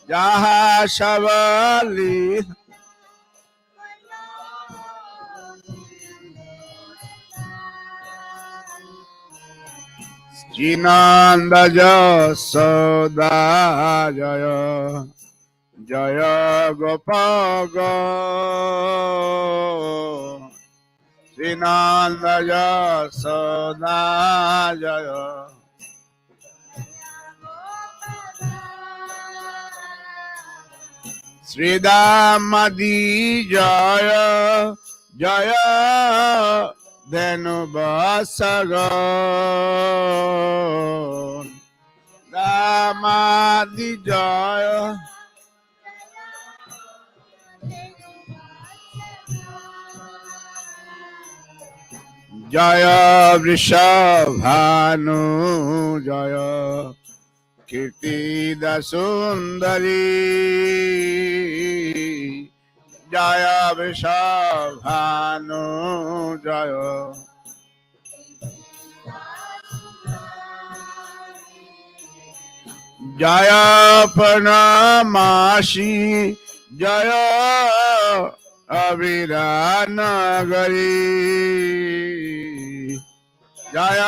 যাহা সবলি শ্রীনন্দ যশোদা জয় জয় গোপগ শ্রীনন্দ যশোদা জয় শ্রীদামদি জয় জয় ধেনু বসগ দামাদি জয় জয় বৃষভানু জয় কীর্তিদা সুন্দরী জয় বৃষভানু জয় জয় প্রণমাসি জয় অবিরানগরী জয়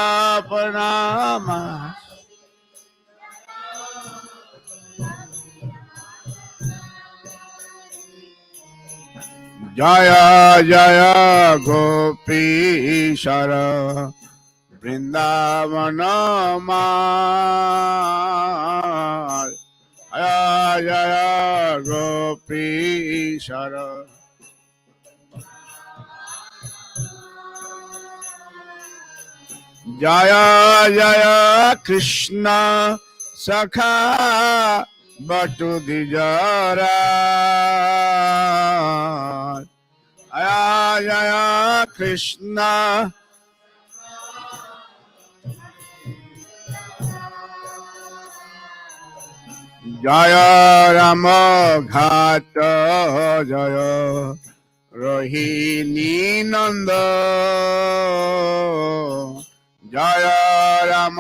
প্রণমাসি জয় জয় গোপীশ্বর বৃন্দাবন মার জয় জয় গোপীশ্বর জয় জয় কৃষ্ণ সখা বটু দ্বিজরা জয় জয় কৃষ্ণ জয় রাম ঘাট জয় রোহিণী নন্দ জয় রাম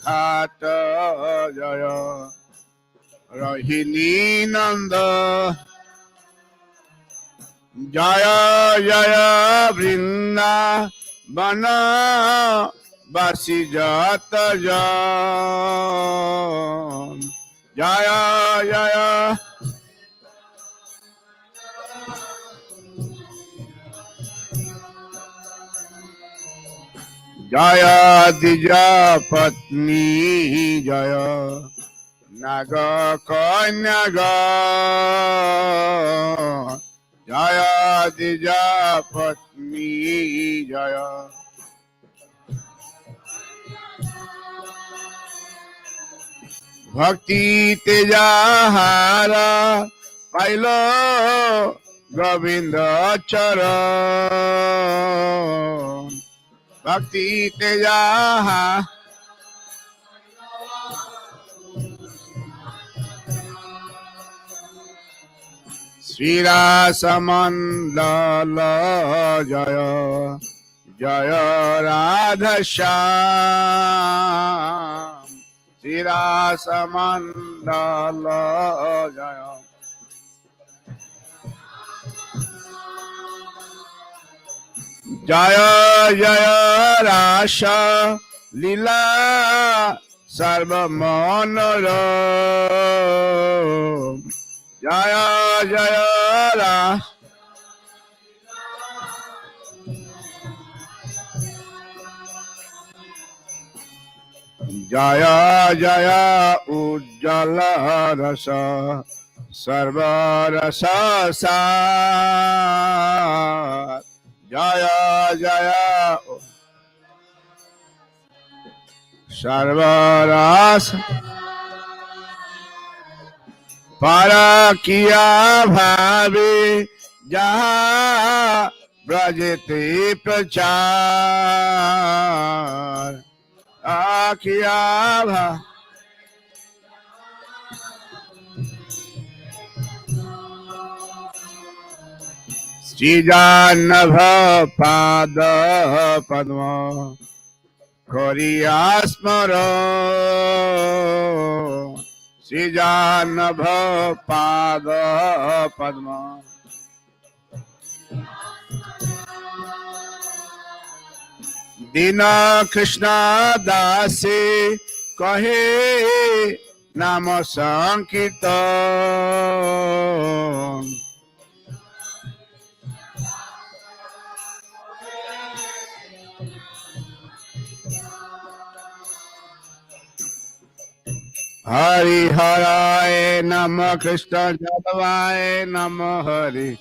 ঘাট জয় রোহিণী নন্দ জয় জয় বৃন্দাবন বাসী যত জয় জয় জয় দ্বিজ পত্নী জয় নাগ কন্যাগ জয় দ্বিজ পত্নী জয় ভক্তি তেজাহার পাইল গোবিন্দ চরণ ভক্তি তেজাহা শ্রীরাসমণ্ডল জয় জয় রাধশ্যাম শ্রীরাসমণ্ডল জয় জয় জয় রাস লীলা সর্বমনোরম জয় জয় রাস জয় জয় উজ্জ্বল রস সর্বরস সার জয় জয় সর্বরস পরকিয়া ভাবে যাহা ব্রজতে প্রচার আখিয়া ভা শ্রীজাহ্নব পাদ পদ্ম করিয়া স্মরণ Srijanabha Pada Padma. Dina Krsna Dasi Kahe Nama Sankirtan. Hari Haraye Nama Krishna Jadavaye Nama Hari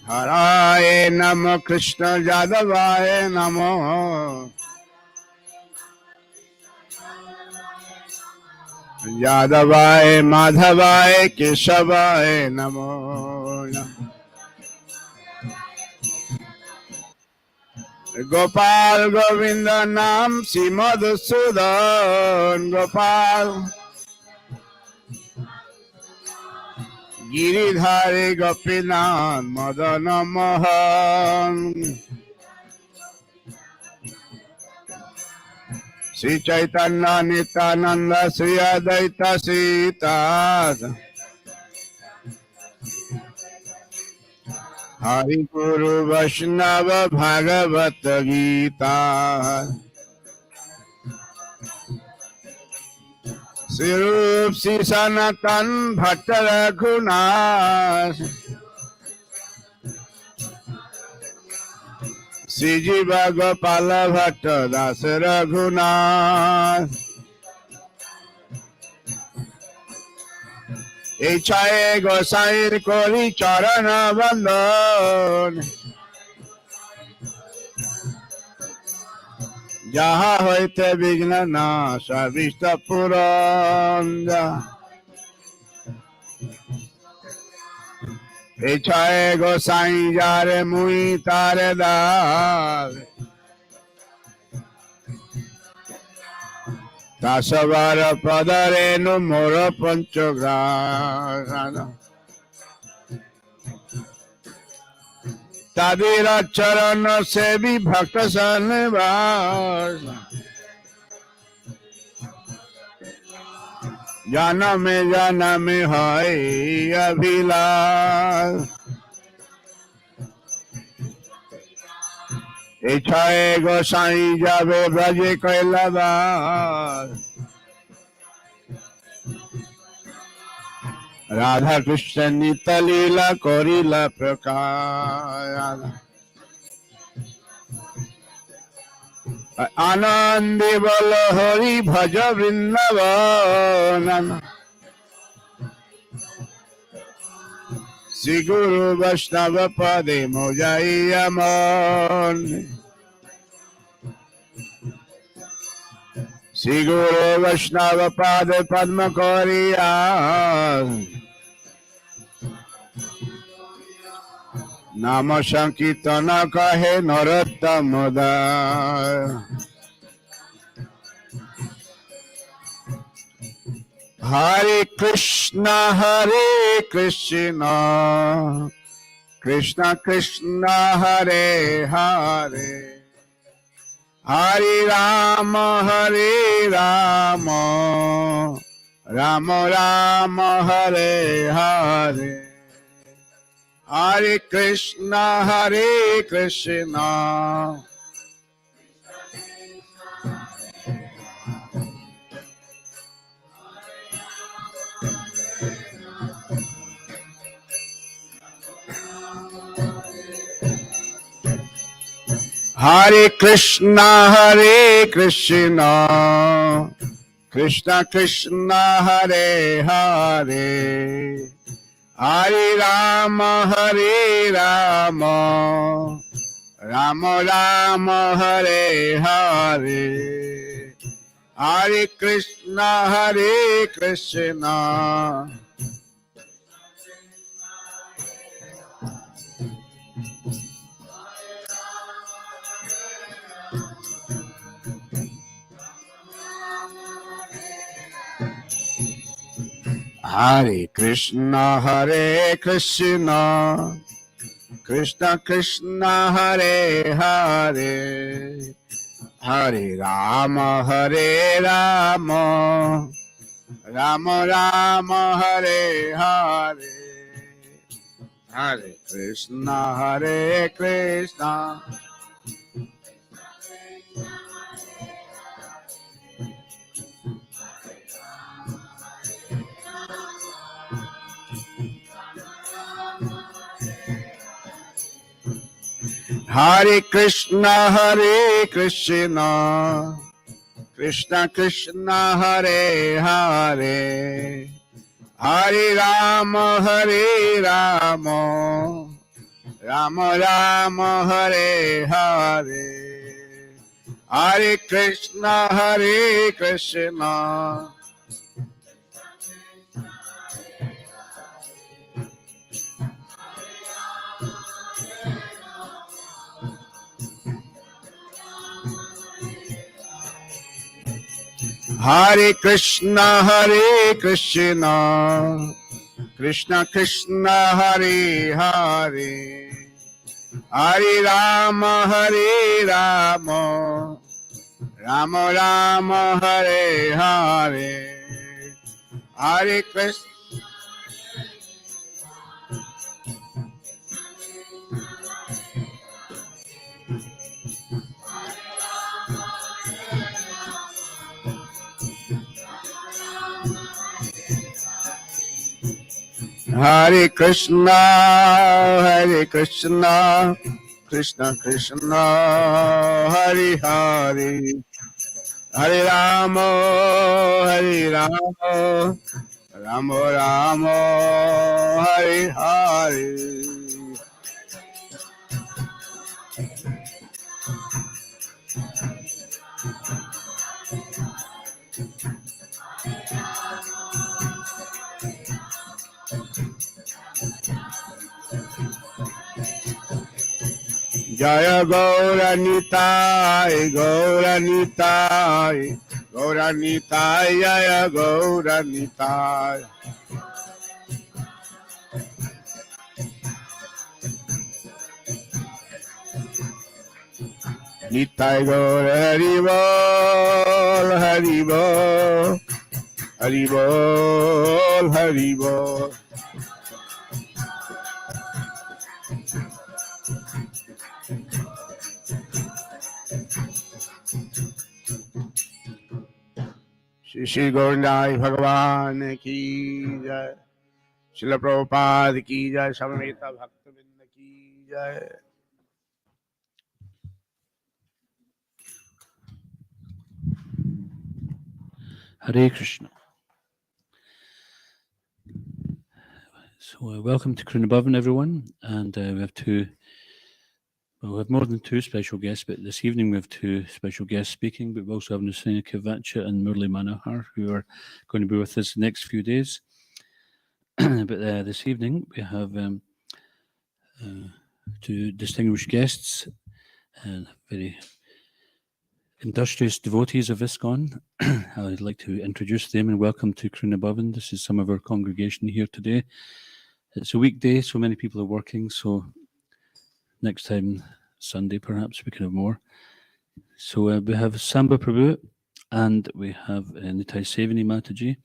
Haraye Nama Krishna Jadavaye Nama Jadavaye Madhavaye Keshavaye Namo. Gopal Govinda Nam Si Madhusudan Gopal Giridhari Gopinath Madana Mohan Sri Chaitanya Nityananda Sri Advaita Sita Hari Guru Vaishnava Bhagavata Gita Sri Rup Sri Sanatan Bhatta Raghunath Sri Jiva Gopala Bhatta Das Raghunath Ichaye Gosair Kori Charana Bandhan Jaha Hoite Vigna Nasa Vista Puranda Ichaye Gosai Jare Mui Tare Dal Tasavara Padare No Mora Panchagrana Tadira Charana Sevi Bhakta Sanivas Jana me hai abhilas Ichaye Gosai Jabe Braje Kailadas Radha Krishna Nita Lila Korila Prakaya Anandi Bala Hari Bhaja Vrindavan Sri Guru Vaishnava Pade Mojai Amon Sri Guru Vaishnava Pade Padma Koriya Nama Sankirtana Kahe Narattamada Hare Krishna Krishna Krishna Hare Hare Hare Rama Rama Rama Hare Hare Hare Krishna Hare Krishna Krishna Krishna Hare Hare Hare Rama Rama Rama Hare Hare Hare Krishna Hare Krishna Krishna Krishna Hare Hare Hare Rama, Hare Rama, Rama Rama, Hare Hare, Hare Krishna, Hare Krishna, Hare Krishna, Hare Krishna, Krishna Krishna, Hare Hare, Hare Rama, Hare Rama, Rama Rama, Hare Hare, Hare Krishna, Hare Krishna, Hare Krishna, Hare Krishna, Krishna Krishna, Hare Hare, Hare Rama, Hare Rama, Rama Rama, Hare Hare, Hare Krishna. Hare Krishna, Hare Krishna, Krishna Krishna, Hare Hare, Hare Rama, Hare Rama, Rama Rama, Hare Hare. Jaya Gaura Nitai, Gaura Nitai, Gaura Nitai, Jaya Gaura Nitai. Nitai Gaura Haribol, Haribol, Haribol, Haribol. Shri Gaurandai Bhagavan ki jai, Srila Prabhupada ki jai, Samameta Bhaktavinda ki jai. Hare Krishna. So welcome to Krsna Katha, everyone, and we have more than two special guests, but this evening we have two special guests speaking, but we also have Nitai Sevini and Murli Manohar, who are going to be with us the next few days. But this evening we have two distinguished guests, very industrious devotees of ISKCON. I'd like to introduce them and welcome to Krsna Katha. This is some of our congregation here today. It's a weekday, so many people are working, so next time, Sunday perhaps, we can have more. So we have Samba Prabhu and we have Nitai Sevini Mataji.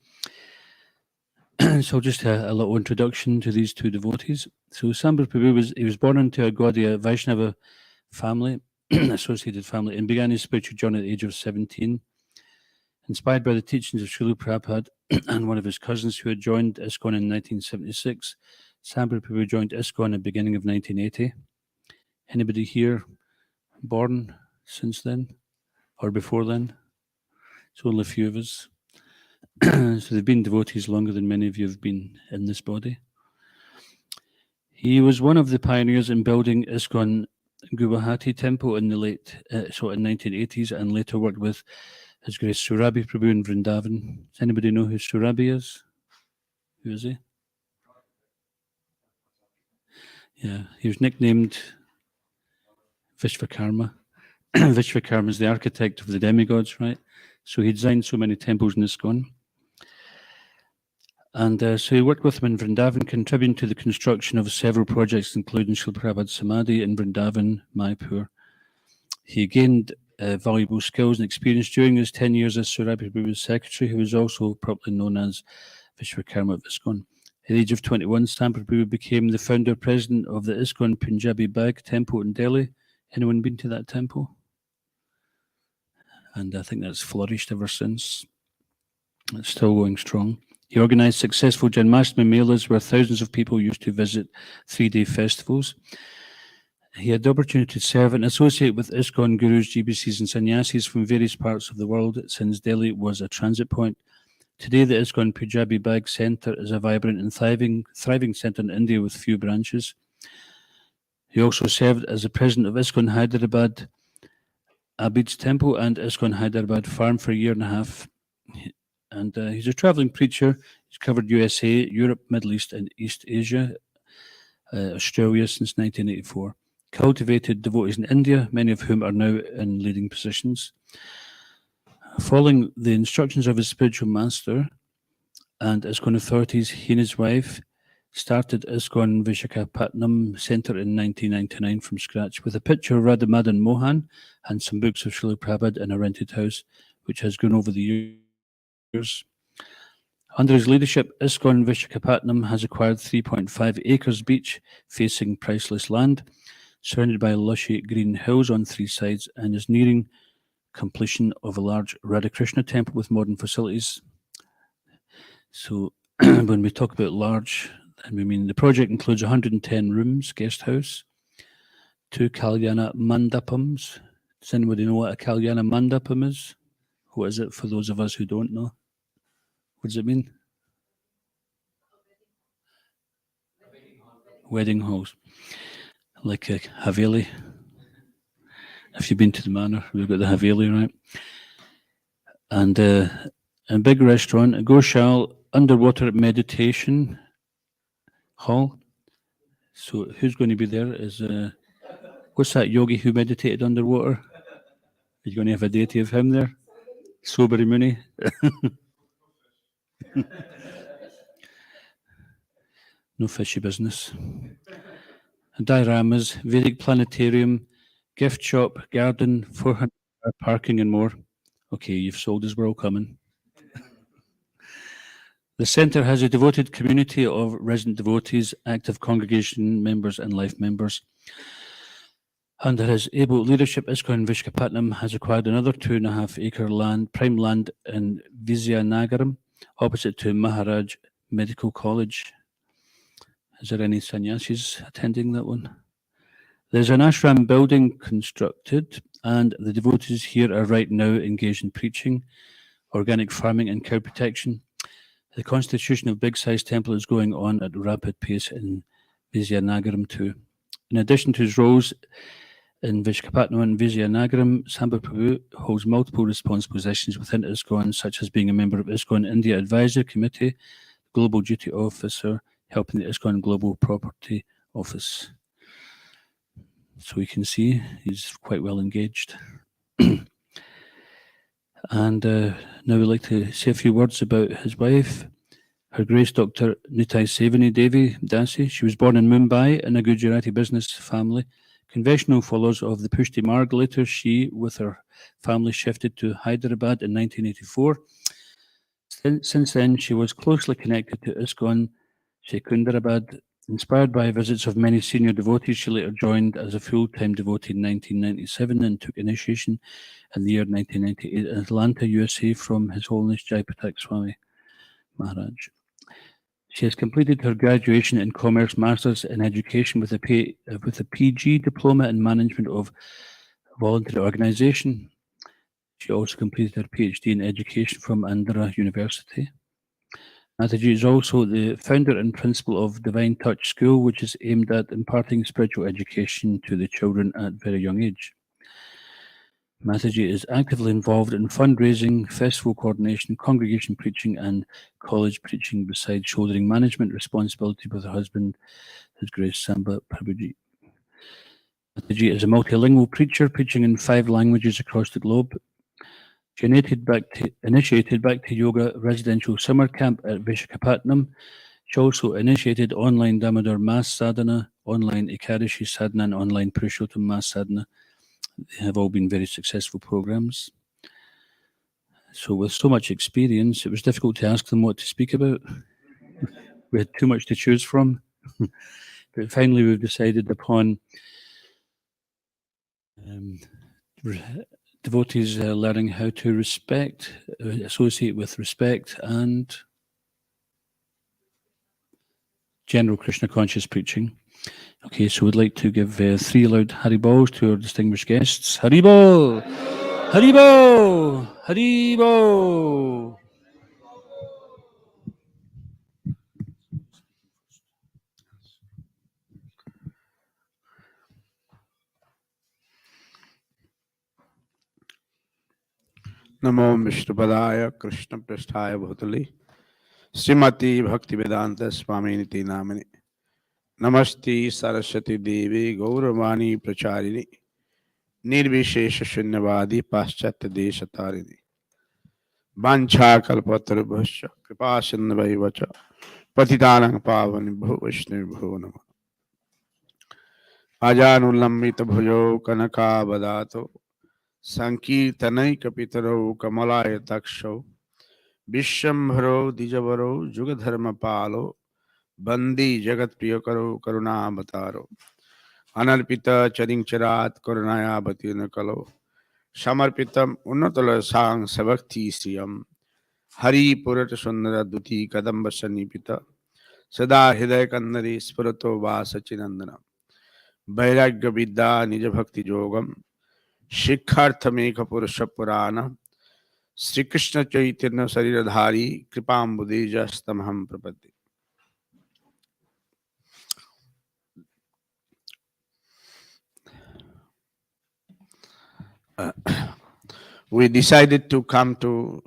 So just a little introduction to these two devotees. So Samba Prabhu was born into a Gaudiya Vaishnava family, associated family, and began his spiritual journey at the age of 17. Inspired by the teachings of Srila Prabhupada and one of his cousins who had joined ISKCON in 1976, Samba Prabhu joined ISKCON in the beginning of 1980. Anybody here born since then or before then? So only a few of us. So they've been devotees longer than many of you have been in this body. He was one of the pioneers in building ISKCON Guwahati temple in the late, in 1980s, and later worked with His Grace Surabi Prabhu in Vrindavan. Does anybody know who Surabi is? Who is he? Yeah, he was nicknamed Vishvakarma. Vishvakarma is the architect of the demigods, right? So he designed so many temples in ISKCON. And so he worked with them in Vrindavan, contributing to the construction of several projects, including Srila Prabhupada Samadhi in Vrindavan, Mayapur. He gained valuable skills and experience during his 10 years as Surabi Prabhu's secretary, who was also probably known as Vishwakarma of ISKCON. At the age of 21, Samba Prabhu became the founder president of the ISKCON Punjabi Bag Temple in Delhi. Anyone been to that temple? And I think that's flourished ever since. It's still going strong. He organised successful Janmashtami melas where thousands of people used to visit 3-day festivals. He had the opportunity to serve and associate with ISKCON gurus, GBCs and sannyasis from various parts of the world since Delhi was a transit point. Today, the ISKCON Punjabi Bag Centre is a vibrant and thriving centre in India with few branches. He also served as the president of ISKCON Hyderabad Abid's Temple and ISKCON Hyderabad Farm for a year and a half. And he's a travelling preacher. He's covered USA, Europe, Middle East and East Asia, Australia since 1984. Cultivated devotees in India, many of whom are now in leading positions. Following the instructions of his spiritual master and ISKCON authorities, he and his wife started ISKCON Visakhapatnam Centre in 1999 from scratch with a picture of Radha Madan Mohan and some books of Srila Prabhupada in a rented house, which has grown over the years. Under his leadership, ISKCON Visakhapatnam has acquired 3.5 acres beach facing priceless land, surrounded by lushy green hills on 3 sides, and is nearing completion of a large Radha Krsna temple with modern facilities. So when we talk about large, then we mean the project includes 110 rooms, guest house, 2 Kalyana Mandapams. Does anybody know what a Kalyana Mandapam is? What is it for those of us who don't know? What does it mean? Wedding halls. Like a Haveli. If you've been to the manor, we've got the Haveli, right? And a big restaurant, a Goshal underwater meditation hall. So who's going to be there is, what's that yogi who meditated underwater? Are you going to have a deity of him there? Sobari Muni. No fishy business. Dioramas, Vedic planetarium, gift shop, garden, 400 car parking and more. Okay, you've sold us, we're all coming. The centre has a devoted community of resident devotees, active congregation members and life members. Under his able leadership, ISKCON Visakhapatnam has acquired another 2.5 acre land, prime land in Vizianagaram, opposite to Maharaj Medical College. Is there any sannyasis attending that one? There's an ashram building constructed, and the devotees here are right now engaged in preaching, organic farming and cow protection. The constitution of Big Size Temple is going on at a rapid pace in Vizianagaram too. In addition to his roles in Visakhapatnam and Vizianagaram, Samba Prabhu holds multiple responsible positions within ISKCON, such as being a member of ISKCON India Advisory Committee, Global Duty Officer, helping the ISKCON Global Property Office. So you can see he's quite well engaged. And now we'd like to say a few words about his wife, Her Grace Dr. Nitai Sevini Devi Dasi. She was born in Mumbai in a Gujarati business family. Conventional followers of the Pushti Marg. Later, she, with her family, shifted to Hyderabad in 1984. Since then, she was closely connected to ISKCON Secunderabad. Inspired by visits of many senior devotees, she later joined as a full-time devotee in 1997 and took initiation in the year 1998 in Atlanta, USA from His Holiness Jai Patak Swami Maharaj. She has completed her graduation in Commerce Masters in Education with a PG Diploma in Management of Voluntary Organisation. She also completed her PhD in Education from Andhra University. Mataji is also the founder and principal of Divine Touch School, which is aimed at imparting spiritual education to the children at a very young age. Mataji is actively involved in fundraising, festival coordination, congregation preaching, and college preaching, besides shouldering management responsibility with her husband, His Grace Samba Prabhuji. Mataji is a multilingual preacher, preaching in 5 languages across the globe. She initiated Bhakti Yoga residential summer camp at Visakhapatnam. She also initiated online Damodar Mass Sadhana, online Ekadashi Sadhana, and online Purushottam Mass Sadhana. They have all been very successful programs. So with so much experience, it was difficult to ask them what to speak about. We had too much to choose from. But finally, we've decided upon devotees learning how to respect, associate with respect, and general Krishna conscious preaching. Okay, so we'd like to give 3 loud Haribols to our distinguished guests. Haribol! Haribol! Haribol! Namo Vishnupadaya Krishna Prasthaya Bhutali Srimati Bhaktivedanta Swami Niti Namani Namaste Saraswati Devi Gauravani Pracharini Nirvishesha Shunyavadi Paschatya Desha Tarini Vancha Kalpatarubhasya Kripa Sindhavaivacha Patitanang Pavani Bhu Vishnu Bhu Nama Ajanulambita Bhujo Kanaka Badato Sankirtanai Kapitaro Kamalaya Taksho Vishambharo Dijavaro Jugadharma Palo Bandi Jagat Priyakaro Karuna Avataro Anarpita Charincharat Karunaya Bhatina Kalo Samarpitam Unnatala Sang Savakti Sriyam Hari Purata Sundara Duti Kadamba Sanipita Sada Hidaya Kandari Spurato Vasachinandana Vairagya Vidya Nija Bhakti Yogam Shikharthameka Purusha Purana Sri Krishna Chaitanya Sariradhari Kripambudeja Prapati. We decided to come to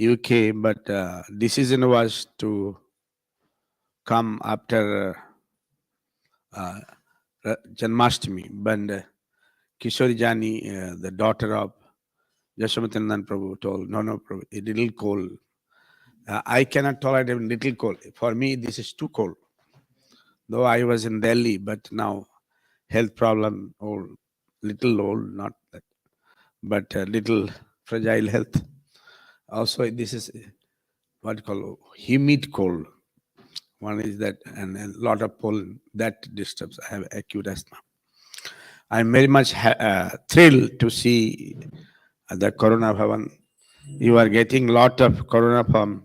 UK, but decision was to come after Janmashtami. But Kishori Jani, the daughter of Yashomatanandan Prabhu, told, no, Prabhu, a little cold. I cannot tolerate a little cold. For me, this is too cold. Though I was in Delhi, but now health problem, little old, not that, but little fragile health. Also, this is what you call humid cold. One is that, and a lot of pollen that disturbs. I have acute asthma. I'm very much thrilled to see the Corona Bhavan. You are getting lot of Corona from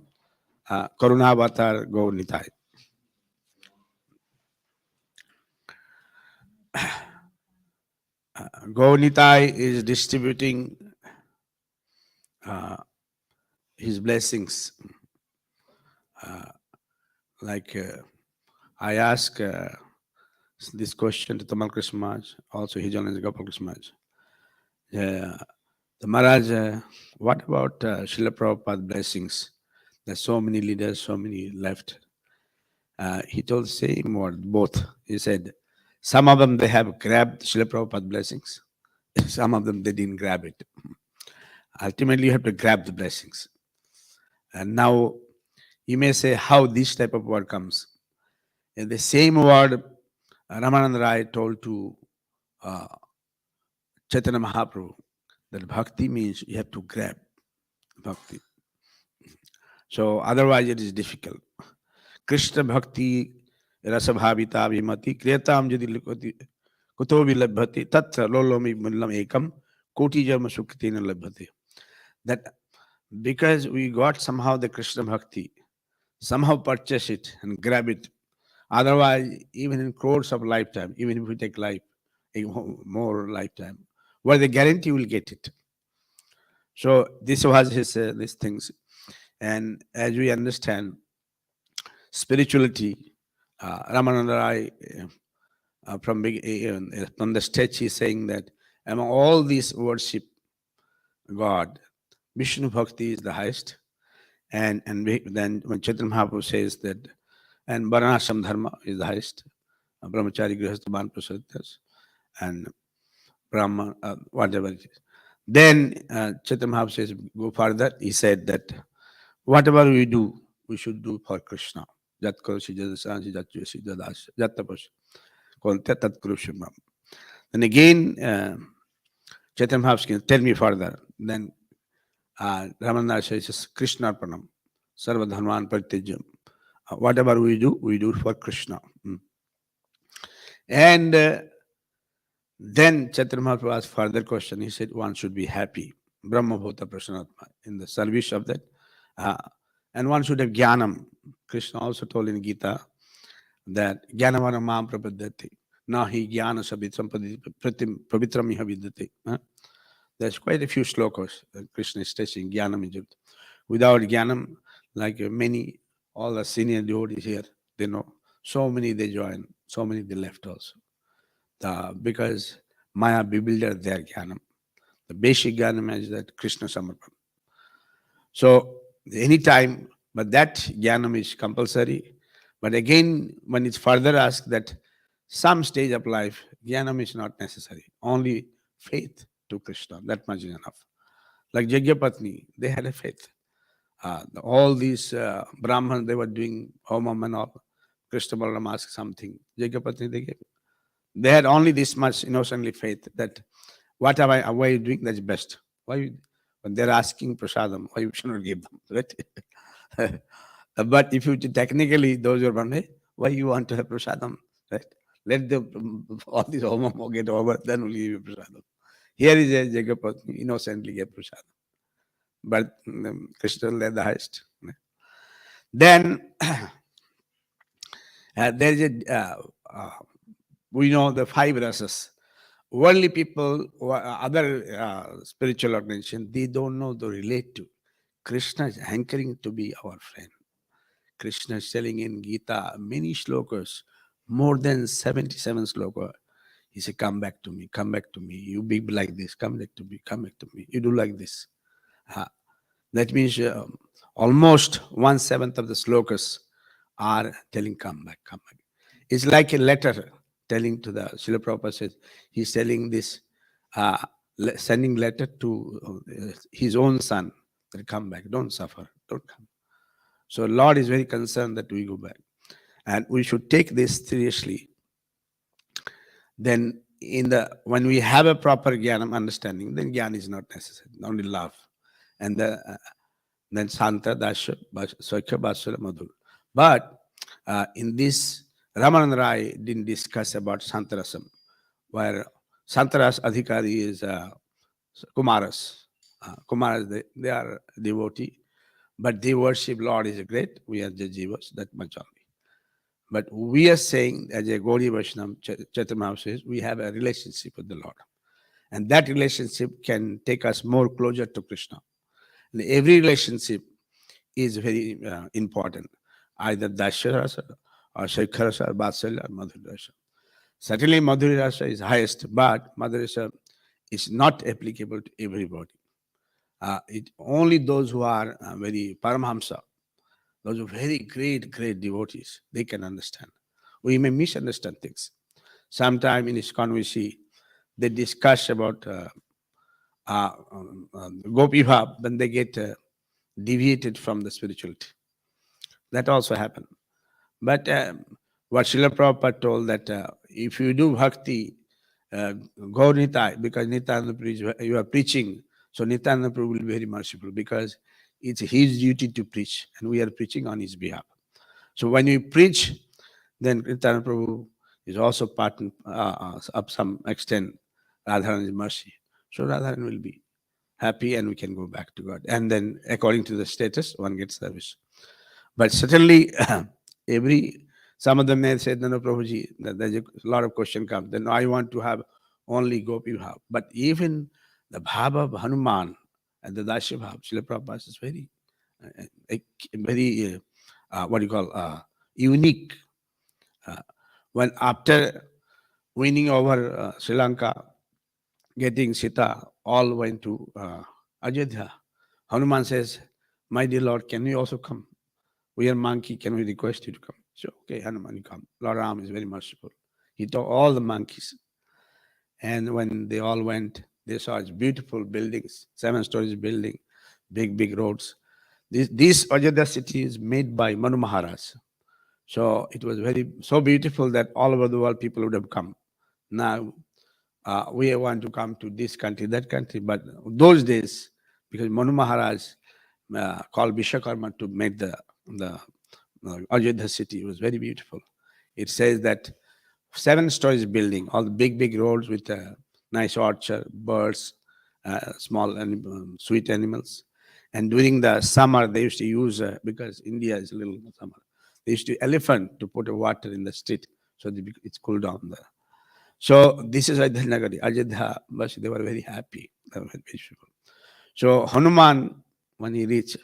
Corona Avatar Go Nitai. Go Nitai is distributing his blessings. I ask this question to Tamal Krishna Maharaj, also His Holiness Gopal Krishna Maharaj. The Maharaj, what about Srila Prabhupada blessings? There's so many leaders, so many left. He told the same word, both. He said, some of them, they have grabbed Srila Prabhupada blessings. Some of them, they didn't grab it. Ultimately, you have to grab the blessings. And now, you may say how this type of word comes. In the same word, Ramananda Rai told to Chaitanya Mahaprabhu that bhakti means you have to grab bhakti. So otherwise it is difficult. Krishna bhakti rasabhavita vimati kriyatam jadi likoti kuto vilabhati tatra lolomi mullam ekam koti jama sukritina labhati. That because we got somehow the Krishna bhakti, somehow purchase it and grab it. Otherwise, even in crores of lifetime, even if we take life, more lifetime, where the guarantee will get it. So this was his these things, and as we understand, spirituality, Ramananda Rai from the stage he is saying that among all these worship God, Vishnu Bhakti is the highest, and then when Chaitanya Mahaprabhu says that, and Varnashram Dharma is the highest, Brahmachari Grihastha Banprasadyas, and Brahma, whatever it is. Then Chaitanya Mahaprabhu says, go further. He said that whatever we do, we should do for Krishna. Jat karo si jadasansi jat jasi jadas jat tapasya konte tat kuru shimam. And again, Chaitanya Mahaprabhu, tell me further. Then Ramananda says, Krishna Pranam, Sarva Dhanvan Pratijam. Whatever we do for Krishna. And then Chaitanya Mahaprabhu asked further question. He said, one should be happy. Brahma Bhuta Prasanatma, in the service of that. And one should have jnanam. Krishna also told in Gita that jnanavana mam prapadyati. Nahi jnana sabit pavitram iha vidyate. There's quite a few slokas that Krishna is teaching jnanam is. Without jnanam, like many, all the senior devotees here, they know. So many they join, so many they left also. Because Maya bewildered their jnanam. The basic jnanam is that Krishna Samarpan. So anytime, but that jnanam is compulsory. But again, when it's further asked that some stage of life, jnanam is not necessary. Only faith to Krishna, that much is enough. Like Jagyapatni, they had a faith. All these Brahmans, they were doing homam and all. Krishna Balaram asked something. Jagyapatni, they gave. They had only this much innocently faith that what am I, why are you doing? That's best. Why? When they're asking prasadam, why you should not give them? Right? But if you technically, those who are Brahmane, why you want to have prasadam? Right? Let all this homam get over, then only give you prasadam. Here is a Jagapatni, innocently get prasadam. But Krishna led the highest. Then there is we know the five rasas. Worldly people, other spiritual organizations, they don't know to relate to. Krishna is hankering to be our friend. Krishna is telling in Gita many slokas, more than 77 slokas. He said, come back to me, come back to me. You be like this, come back to me, come back to me. You do like this. That means almost 1/7 of the slokas are telling, come back, come back. It's like a letter telling to the Srila Prabhupada says, he's telling this, sending letter to his own son, that come back, don't suffer, don't come. So Lord is very concerned that we go back. And we should take this seriously. Then when we have a proper jnana understanding, then jnana is not necessary, only love. And then Santa, Dasha, Sakya, Basura, Madhur. But in this, Ramananda Rai didn't discuss about Santarasam, where Santaras Adhikari is Kumaras. Kumaras, they are devotee, but they worship Lord is great. We are Jajivas, that much only. But we are saying, as a Gaudiya Vaishnava, Chaitanya Mahaprabhu says, we have a relationship with the Lord. And that relationship can take us more closer to Krishna. And every relationship is very important. Either Dasharasa or Shekharasa or Vatsalya or Madhurasa. Certainly Madhurasa is highest, but Madhurasa is not applicable to everybody. Only those who are very Paramhamsa, those are very great devotees, they can understand. We may misunderstand things. Sometime in this conversation, they discuss about Gopi Bhav, when they get deviated from the spirituality. That also happened. But what Srila Prabhupada told that if you do bhakti, go Nitai, because Nitai, you are preaching, so Nitai Prabhu will be very merciful because it's his duty to preach and we are preaching on his behalf. So when you preach, then Nitai Prabhu is also part of some extent Radharani's mercy. So Radharan will be happy and we can go back to God. And then according to the status, one gets service. But certainly, some of them may say, no, Prabhuji, there's a lot of question comes. Then I want to have only Gopi Bhav. But even the Bhav of Hanuman and the Dasya Bhav, Srila Prabhupada is very, unique. When after winning over Sri Lanka, getting Sita, all went to Ajodhya. Hanuman says, my dear Lord, can you also come? We are monkey, can we request you to come? So, okay, Hanuman, you come. Lord Ram is very merciful. He took all the monkeys. And when they all went, they saw its beautiful buildings, 7 stories building, big roads. This Ajodhya city is made by Manu Maharaj. So it was so beautiful that all over the world people would have come. Now, we want to come to this country, that country. But those days, because Manu Maharaj called Vishwakarma to make the Ayodhya city, it was very beautiful. It says that 7 stories building, all the big roads with a nice orchard, birds, small sweet animals. And during the summer, they used to use, because India is a little summer, they used to elephant to put water in the street so it's cool down there. So this is Ayodhya Nagari. Ayodhya, but they were very happy. They were very beautiful. So Hanuman, when he reached,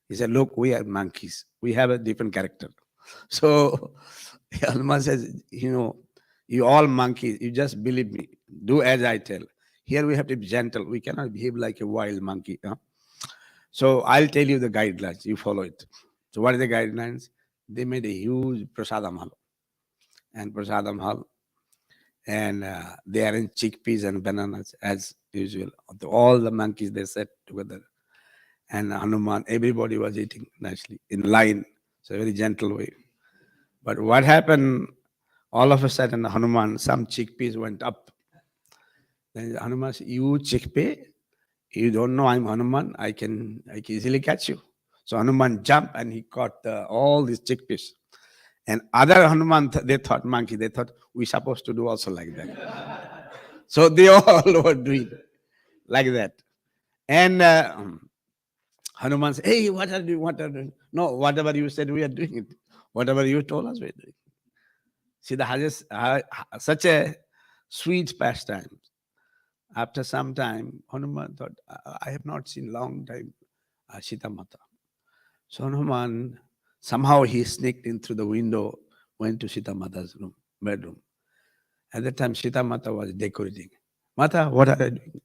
he said, look, we are monkeys. We have a different character. So Hanuman says, you all monkeys, you just believe me. Do as I tell. Here we have to be gentle. We cannot behave like a wild monkey. So I'll tell you the guidelines. You follow it. So what are the guidelines? They made a huge prasadam hall. And prasadam hall. And they arranged chickpeas and bananas as usual. All the monkeys, they sat together. And Hanuman, everybody was eating nicely in line. So a very gentle way. But what happened, all of a sudden, Hanuman, some chickpeas went up. Then Hanuman said, you chickpea, you don't know I'm Hanuman, I can easily catch you. So Hanuman jumped and he caught all these chickpeas. And other Hanuman, they thought monkey, they thought we're supposed to do also like that. So they all were doing like that. And Hanuman said, hey, what are you doing? What are you doing? No, whatever you said, we are doing it. Whatever you told us, we are doing. See, such a sweet pastime. After some time, Hanuman thought, I have not seen long time Sita Mata. So Hanuman, somehow he sneaked in through the window, went to Sita Mata's bedroom. At that time, Sita Mata was decorating. Mata, what are you doing?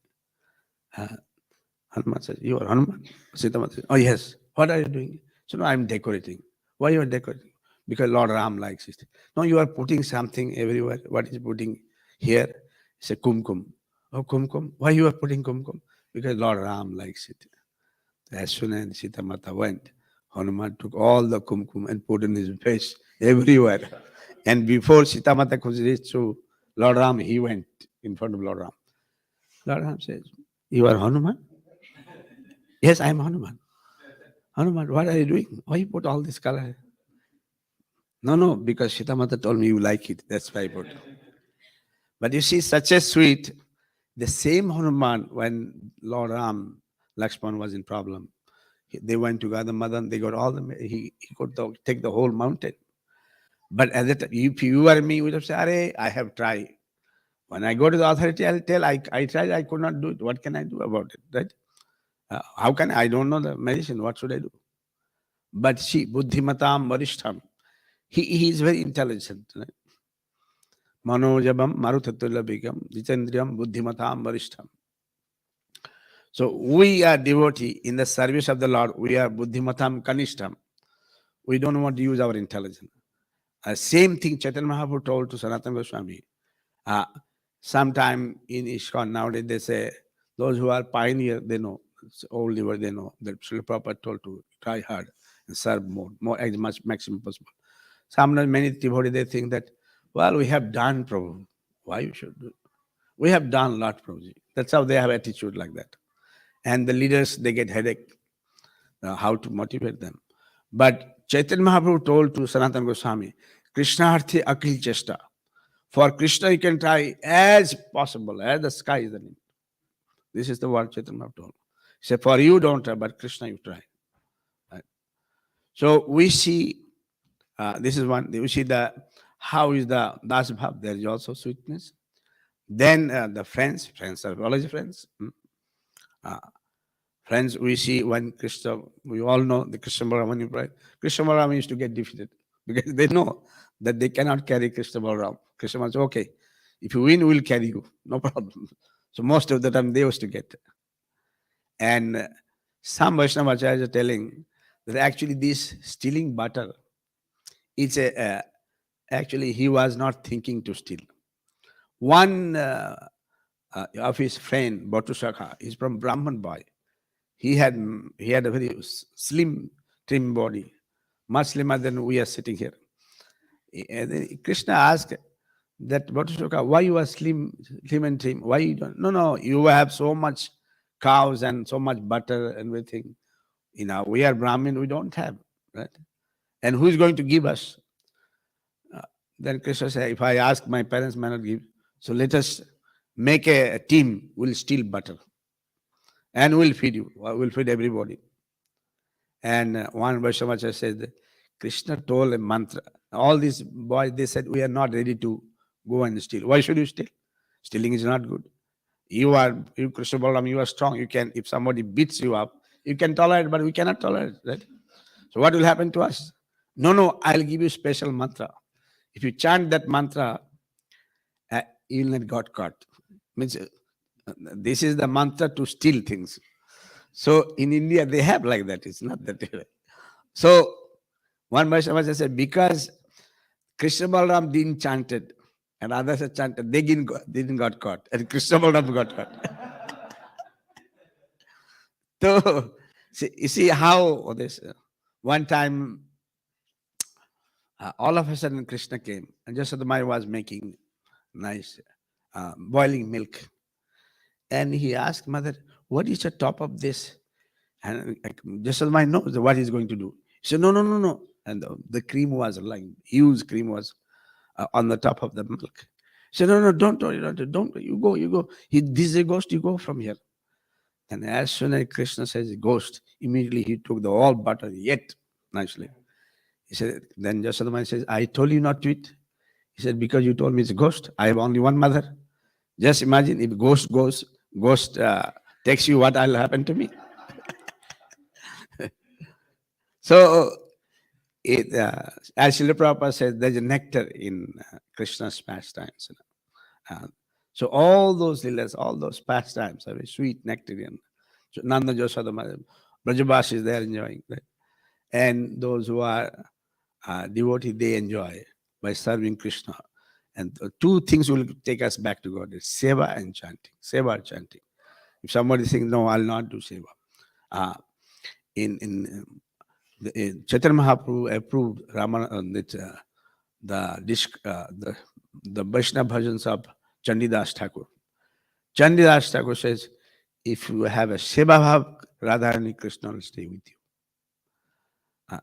Hanuman says, you are Hanuman? Sita Mata says, oh yes, what are you doing? So no, I'm decorating. Why you are decorating? Because Lord Ram likes it. No, you are putting something everywhere. What is putting here? It's a kumkum. Oh, kumkum. Why you are putting kumkum? Because Lord Ram likes it. As soon as Sita Mata went, Hanuman took all the kumkum and put in his face everywhere. And before Sita Mata could reach to Lord Ram, he went in front of Lord Ram. Lord Ram says, you are Hanuman? Yes, I am Hanuman. Hanuman, what are you doing? Why you put all this color? No, because Sita Mata told me you like it. That's why I put it. But you see, such a sweet, the same Hanuman, when Lord Ram, Lakshman was in problem, they went to Gadam Madan, they got all the, he could take the whole mountain. But at that time, if you or me, we would have said, I have tried. When I go to the authority, I'll tell, I tried, I could not do it. What can I do about it, right? How can I don't know the medicine, what should I do? But see, Buddhimatam Varishtham, he is very intelligent. Right? Manojabam Maruthatulabhikam Jitendriyam Buddhimatam Varishtham. So we are devotee in the service of the Lord. We are Buddhimatam Kanishtam. We don't want to use our intelligence. Same thing Chaitanya Mahaprabhu told to Sanatana Goswami. Sometime in ISKCON nowadays they say, those who are pioneer, they know. It's old liver, they know. That Srila Prabhupada told to try hard and serve more as much maximum possible. Sometimes many devotees, they think that, well, we have done, Prabhu. Why you should do it? We have done a lot, Prabhuji. That's how they have attitude like that. And the leaders, they get headache, how to motivate them. But Chaitanya Mahaprabhu told to Sanatana Goswami, Krishna Arthi Akil Chesta. For Krishna, you can try as possible, as the sky is the limit. This is the word Chaitanya Mahaprabhu told. He said, for you don't try, but Krishna you try. Right? So we see, this is one, we see how is the Das Bhav, there is also sweetness. Then the friends are always friends. Friends, we see when Krishna, we all know the Krishna Balaram, right? Krishna Balaram used to get defeated because they know that they cannot carry Krishna Balaram. Krishna Balaram said, okay, if you win, we'll carry you, no problem. So most of the time they used to get. And some Vaishnava acharyas are telling that actually this stealing butter, it's actually he was not thinking to steal. One of his friend, Bhatusakha, is from Brahman boy. He had a very slim, trim body, much slimmer than we are sitting here. And Krishna asked, that Bhattacharya, why you are slim and trim? Why you don't? No, you have so much cows and so much butter and everything. We are Brahmin, we don't have, right? And who is going to give us? Then Krishna said, if I ask, my parents may not give. So let us make a team, we'll steal butter and we'll feed you, we'll feed everybody. And one Vaishnava said, Krishna told a mantra. All these boys, they said, we are not ready to go and steal. Why should you steal? Stealing is not good. You, Krishna Balaram, you are strong. You can, if somebody beats you up, you can tolerate, but we cannot tolerate, right? So what will happen to us? No, I'll give you special mantra. If you chant that mantra, you will not got caught. Means this is the mantra to steal things. So in India, they have like that. It's not that way. So one Vaishnava said, because Krishna Balaram didn't chant it, and others had chanted, they didn't got caught, and Krishna Balaram got caught. So you see how this one time all of a sudden Krishna came, and Jasodamai was making nice boiling milk, and he asked mother, what is the top of this? And Jasodamai knows what he's going to do. He said, no. And the cream was like huge cream was on the top of the milk. He said, no, don't, you go. This is a ghost, you go from here. And as soon as Krishna says ghost, immediately he took the all butter, ate nicely. He said, then Jasodamai says, I told you not to eat. He said, because you told me it's a ghost. I have only one mother. Just imagine if ghost takes you, what will happen to me? So, as Srila Prabhupada says, there's a nectar in Krishna's pastimes. So all those leelas, all those pastimes are very sweet, nectarian. So Nanda Yashoda, Brajabas they are enjoying that. And those who are devotees, they enjoy by serving Krishna. And two things will take us back to God. It's seva and chanting. Seva and chanting. If somebody thinks, no, I'll not do seva. Chaitanya Mahaprabhu approved the Vaishnava bhajans of Chandidas Thakur. Chandidas Thakur says, if you have a seva bhav, Radharani Krishna will stay with you.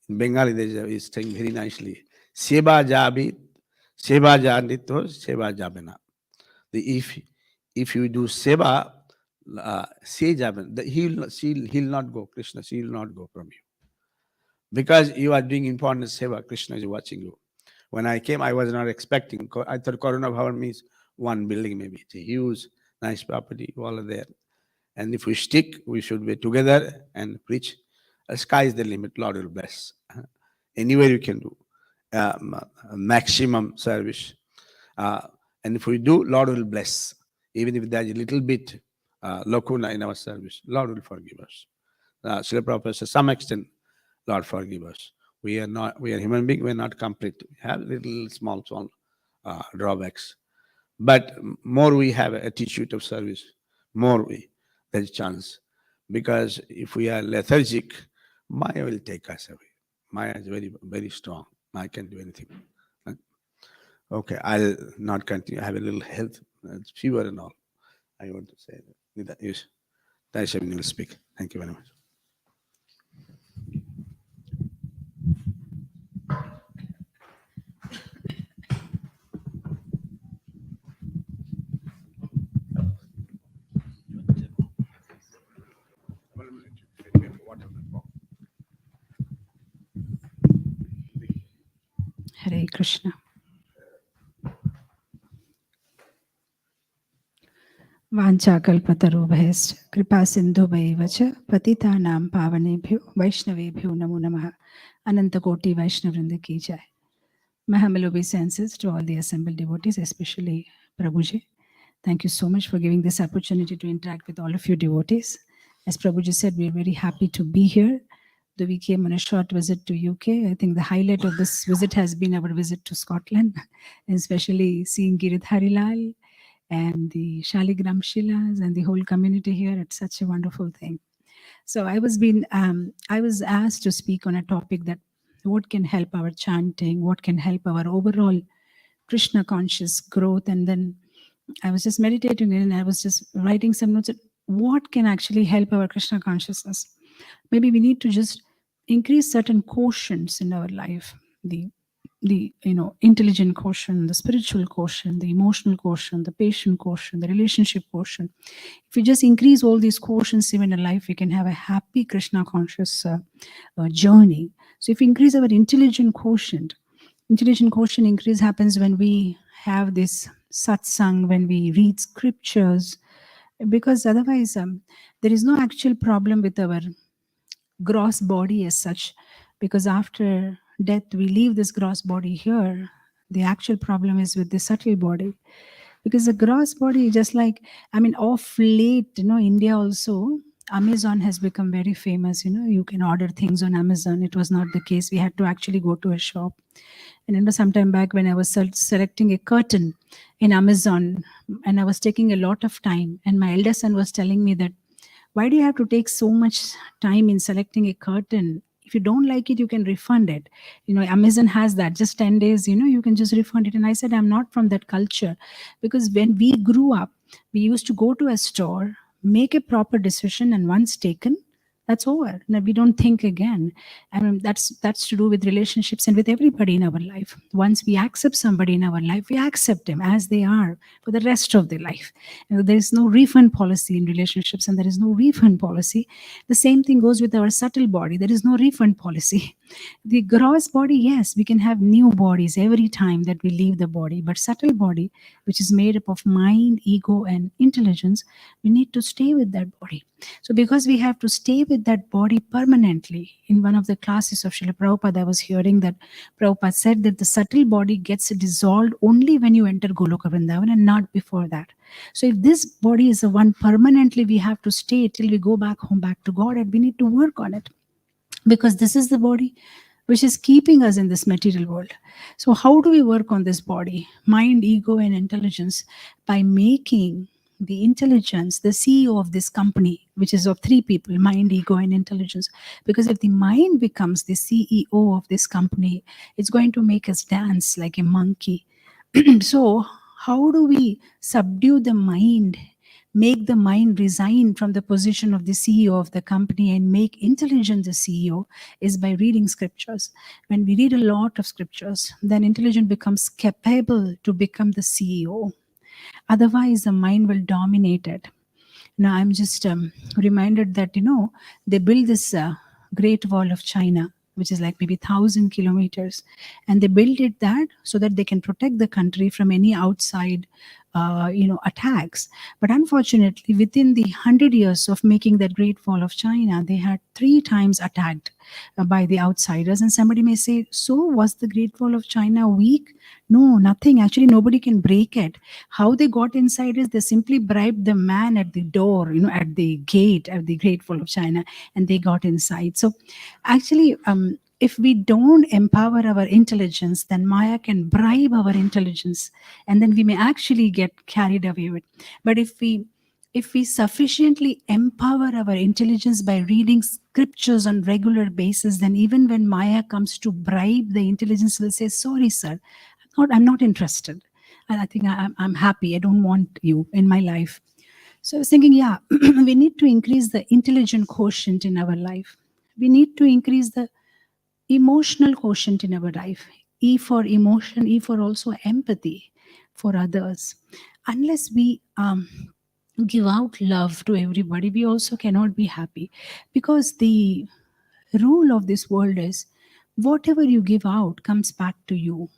In Bengali, there is saying very nicely, seva jabi, seva janito, seva jabena. If you do seva, say jaben, he'll not go, Krishna, she will not go from you. Because you are doing important seva, Krishna is watching you. When I came, I was not expecting. I thought Corona Bhavan means one building maybe. It's a huge, nice property, all are there. And if we stick, we should be together and preach. The sky is the limit, Lord will bless. Anywhere you can do. Maximum service. And if we do, Lord will bless. Even if there's a little bit lacuna in our service, Lord will forgive us. Srila Prabhupada says, to some extent, Lord forgive us. We are human beings, we are not complete. We have little small drawbacks. But more we have an attitude of service, more there's a chance. Because if we are lethargic, Maya will take us away. Maya is very, very strong. Maya can do anything. Okay, I'll not continue. I have a little health, fever and all. I want to say that. Yes, Nitai Sevini will speak. Thank you very much. Hare Krishna. वाञ्छाकल्पतरुभ्यश्च कृपा सिन्धुभैव च पतितानां पावनेभ्यो वैष्णवेभ्यो नमो नमः. Ananta Koti Vaishnavrinda ki jai. My humble obeisances to all the assembled devotees, especially Prabhuji. Thank you so much for giving this opportunity to interact with all of you devotees. As Prabhuji said, we are very happy to be here. Though we came on a short visit to UK, I think the highlight of this visit has been our visit to Scotland, and especially seeing Giridhari Lal and the Shaligram Shilas and the whole community here. It's such a wonderful thing. So I was asked to speak on a topic that what can help our chanting, what can help our overall Krishna conscious growth. And then I was just meditating and I was just writing some notes. What can actually help our Krishna consciousness? Maybe we need to just increase certain quotients in our life. The intelligent quotient, the spiritual quotient, the emotional quotient, the patient quotient, the relationship quotient. If we just increase all these quotients even in life, we can have a happy Krishna conscious journey. So if we increase our intelligent quotient increase happens when we have this satsang, when we read scriptures, because otherwise there is no actual problem with our gross body as such, because after death we leave this gross body here. The actual problem is with the subtle body, because the gross body, just like, of late, India also, Amazon has become very famous. You can order things on Amazon. It was not the case. We had to actually go to a shop. And sometime back when I was selecting a curtain in Amazon, and I was taking a lot of time, and my elder son was telling me that, why do you have to take so much time in selecting a curtain? If you don't like it, you can refund it. Amazon has that, just 10 days, you can just refund it. And I said, I'm not from that culture, because when we grew up, we used to go to a store, make a proper decision, and once taken, that's over. Now, we don't think again. That's to do with relationships and with everybody in our life. Once we accept somebody in our life, we accept them as they are for the rest of their life. There is no refund policy in relationships, and there is no refund policy. The same thing goes with our subtle body. There is no refund policy. The gross body, yes, we can have new bodies every time that we leave the body, but subtle body, which is made up of mind, ego, and intelligence, we need to stay with that body. So because we have to stay with that body permanently, in one of the classes of Srila Prabhupada, I was hearing that Prabhupada said that the subtle body gets dissolved only when you enter Goloka Vrindavan and not before that. So if this body is the one permanently we have to stay till we go back home, back to God, and we need to work on it. Because this is the body which is keeping us in this material world. So how do we work on this body? Mind, ego, and intelligence, by making the intelligence the CEO of this company, which is of three people: mind, ego, and intelligence. Because if the mind becomes the CEO of this company, it's going to make us dance like a monkey. So how do we subdue the mind, make the mind resign from the position of the CEO of the company and make intelligence the CEO, is by reading scriptures. When we read a lot of scriptures, then intelligence becomes capable to become the CEO. Otherwise, the mind will dominate it. Now, I'm just reminded that, they built this Great Wall of China, which is like maybe 1,000 kilometers. And they built it that so that they can protect the country from any outside attacks. But unfortunately, within the 100 years of making that Great Wall of China, they had 3 times attacked by the outsiders. And somebody may say, so was the Great Wall of China weak? No, nothing. Actually, nobody can break it. How they got inside is they simply bribed the man at the door, at the gate of the Great Wall of China, and they got inside. So actually, if we don't empower our intelligence, then Maya can bribe our intelligence, and then we may actually get carried away with. But if we sufficiently empower our intelligence by reading scriptures on regular basis, then even when Maya comes to bribe, the intelligence will say, sorry, sir, I'm not interested. And I think I'm happy. I don't want you in my life. So I was thinking, we need to increase the intelligent quotient in our life. We need to increase the emotional quotient in our life. E for emotion, E for also empathy for others. Unless we give out love to everybody, we also cannot be happy. Because the rule of this world is, whatever you give out comes back to you.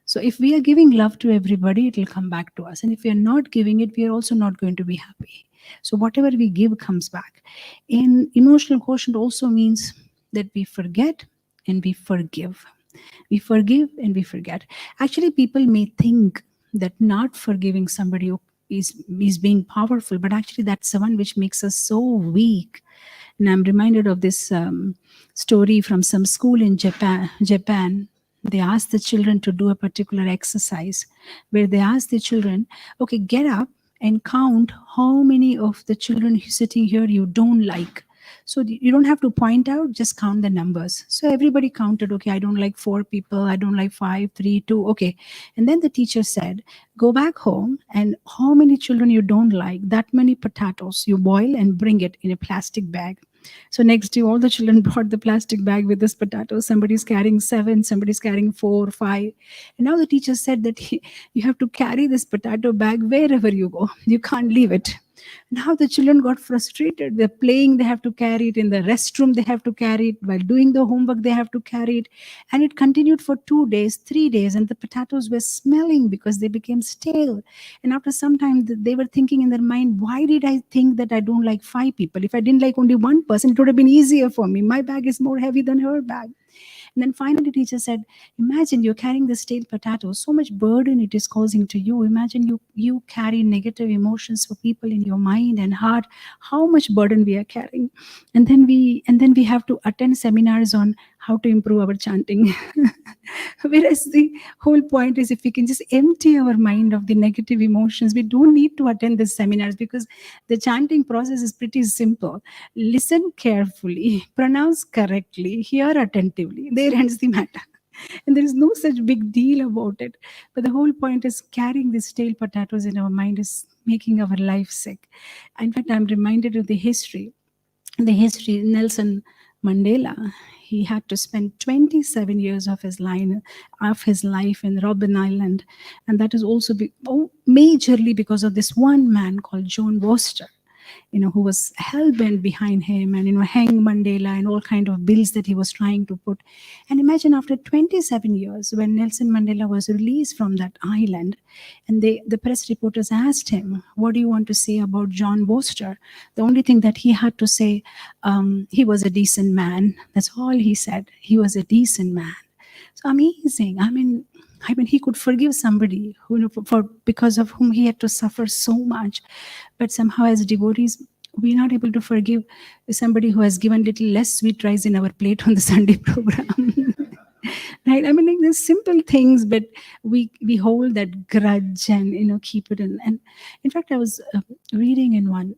So if we are giving love to everybody, it will come back to us. And if we are not giving it, we are also not going to be happy. So whatever we give comes back. And emotional quotient also means that we forget and we forgive. We forgive and we forget. Actually, people may think that not forgiving somebody is being powerful, but actually that's the one which makes us so weak. And I'm reminded of this story from some school in Japan. They asked the children to do a particular exercise where they asked the children, okay, get up and count how many of the children sitting here you don't like. So you don't have to point out, just count the numbers. So everybody counted, okay, I don't like 4 people, I don't like 5, 3, 2, okay. And then the teacher said, go back home and how many children you don't like, that many potatoes you boil and bring it in a plastic bag. So next day, all the children brought the plastic bag with this potato. Somebody's carrying 7, somebody's carrying 4, 5. And now the teacher said that you have to carry this potato bag wherever you go. You can't leave it. Now the children got frustrated. They're playing, they have to carry it. In the restroom, they have to carry it. While doing the homework, they have to carry it. And it continued for 2 days, 3 days. And the potatoes were smelling because they became stale. And after some time, they were thinking in their mind, why did I think that I don't like 5 people? If I didn't like only one person, it would have been easier for me. My bag is more heavy than her bag. And then finally, the teacher said, imagine you're carrying the stale potatoes, so much burden it is causing to you. Imagine you carry negative emotions for people in your mind and heart, how much burden we are carrying. And then we have to attend seminars on how to improve our chanting. Whereas the whole point is, if we can just empty our mind of the negative emotions, we don't need to attend the seminars, because the chanting process is pretty simple. Listen carefully, pronounce correctly, hear attentively. There ends the matter. And there is no such big deal about it. But the whole point is, carrying these stale potatoes in our mind is making our life sick. In fact, I'm reminded of the history. Nelson Mandela, he had to spend 27 years of his life in Robben Island. And that is also majorly because of this one man called John Worcester, who was hell-bent behind him and, hang Mandela and all kind of bills that he was trying to put. And imagine, after 27 years, when Nelson Mandela was released from that island, and the press reporters asked him, what do you want to say about John Worcester? The only thing that he had to say, he was a decent man. That's all he said. He was a decent man. So amazing. I mean, he could forgive somebody who, because of whom he had to suffer so much. But somehow, as devotees, we're not able to forgive somebody who has given little less sweet rice in our plate on the Sunday program. Right? I mean, like, there's simple things, but we hold that grudge and keep it in. And in fact, I was reading in one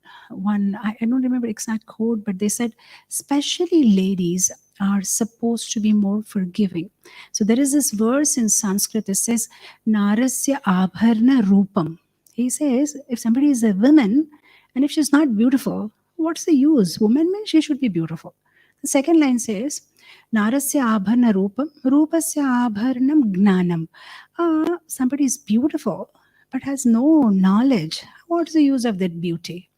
I don't remember exact quote, but they said, especially ladies are supposed to be more forgiving. So there is this verse in Sanskrit that says, Narasya abharna rupam. He says, if somebody is a woman and if she's not beautiful, what's the use? Woman means she should be beautiful. The second line says, Narasya abharna rupam, rupasya abharnam gnanam. Somebody is beautiful but has no knowledge. What's the use of that beauty?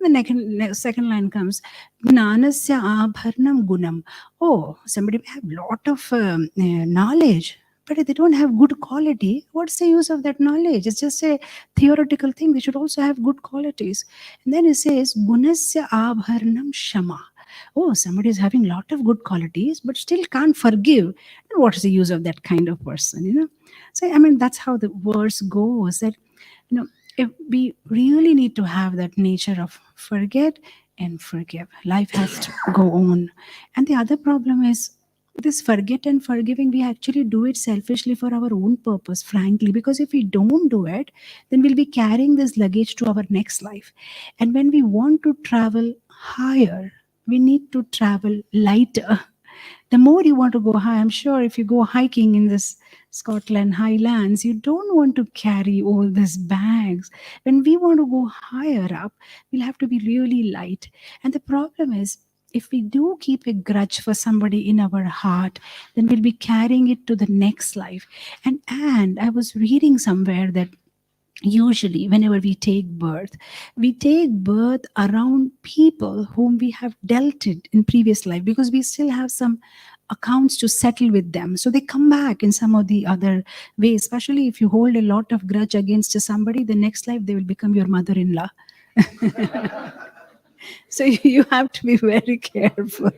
The second line comes, Gnanasya abharnam gunam. Oh, somebody may have a lot of knowledge, but if they don't have good quality, what's the use of that knowledge? It's just a theoretical thing. They should also have good qualities. And then it says, Gunasya abharnam shama. Oh, somebody is having a lot of good qualities, but still can't forgive. And what is the use of that kind of person, So, I mean, that's how the verse goes, that, if we really need to have that nature of forget and forgive. Life has to go on. And the other problem is, this forget and forgiving, we actually do it selfishly for our own purpose, frankly, because if we don't do it, then we'll be carrying this luggage to our next life. And when we want to travel higher, we need to travel lighter. The more you want to go high, I'm sure if you go hiking in this Scotland highlands, you don't want to carry all these bags. When we want to go higher up, we'll have to be really light. And the problem is, if we do keep a grudge for somebody in our heart, then we'll be carrying it to the next life. And I was reading somewhere that usually whenever we take birth around people whom we have dealt it in previous life, because we still have some accounts to settle with them. So they come back in some of the other ways, especially if you hold a lot of grudge against somebody, the next life they will become your mother-in-law. So you have to be very careful.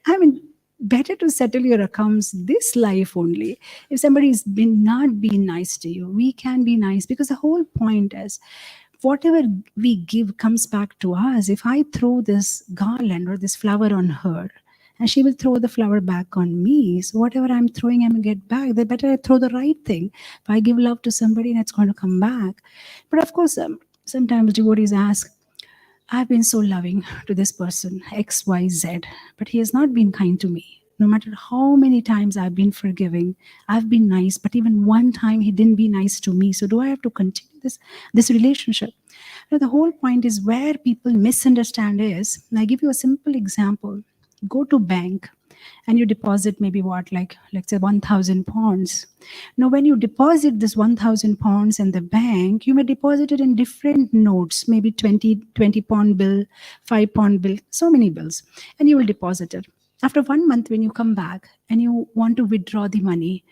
I mean, better to settle your accounts this life only. If somebody's not been nice to you, we can be nice, because the whole point is, whatever we give comes back to us. If I throw this garland or this flower on her, and she will throw the flower back on me, so whatever I'm throwing, I'm going to get back. The better I throw the right thing. If I give love to somebody, that's going to come back. But of course, sometimes devotees ask, I've been so loving to this person, XYZ, but he has not been kind to me. No matter how many times I've been forgiving, I've been nice, but even one time he didn't be nice to me. So do I have to continue this relationship? Now, the whole point is where people misunderstand is, and I give you a simple example. Go to bank and you deposit maybe what, like let's say 1,000 pounds. Now, when you deposit this 1,000 pounds in the bank, you may deposit it in different notes, maybe 20 pound bill, 5 pound bill, so many bills, and you will deposit it. After 1 month, when you come back and you want to withdraw the money,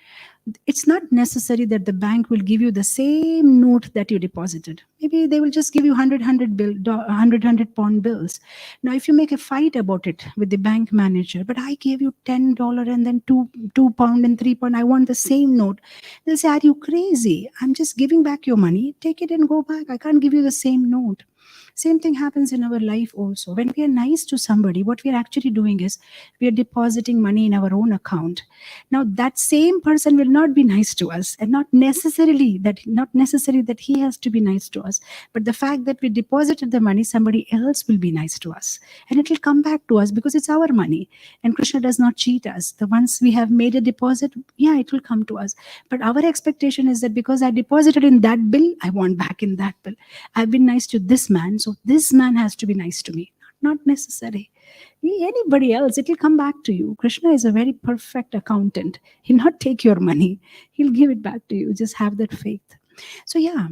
it's not necessary that the bank will give you the same note that you deposited. Maybe they will just give you 100 pound bills. Now, if you make a fight about it with the bank manager, but I gave you $10 and then two pound and 3 pound, I want the same note. They'll say, are you crazy? I'm just giving back your money. Take it and go back. I can't give you the same note. Same thing happens in our life also. When we are nice to somebody, what we are actually doing is we are depositing money in our own account. Now, that same person will not be nice to us, and not necessary that he has to be nice to us. But the fact that we deposited the money, somebody else will be nice to us, and it will come back to us because it's our money. And Krishna does not cheat us. The once we have made a deposit, yeah, it will come to us. But our expectation is that because I deposited in that bill, I want back in that bill. I've been nice to this man, so this man has to be nice to me. Not necessary. Anybody else, it will come back to you. Krishna is a very perfect accountant. He'll not take your money. He'll give it back to you. Just have that faith. So yeah,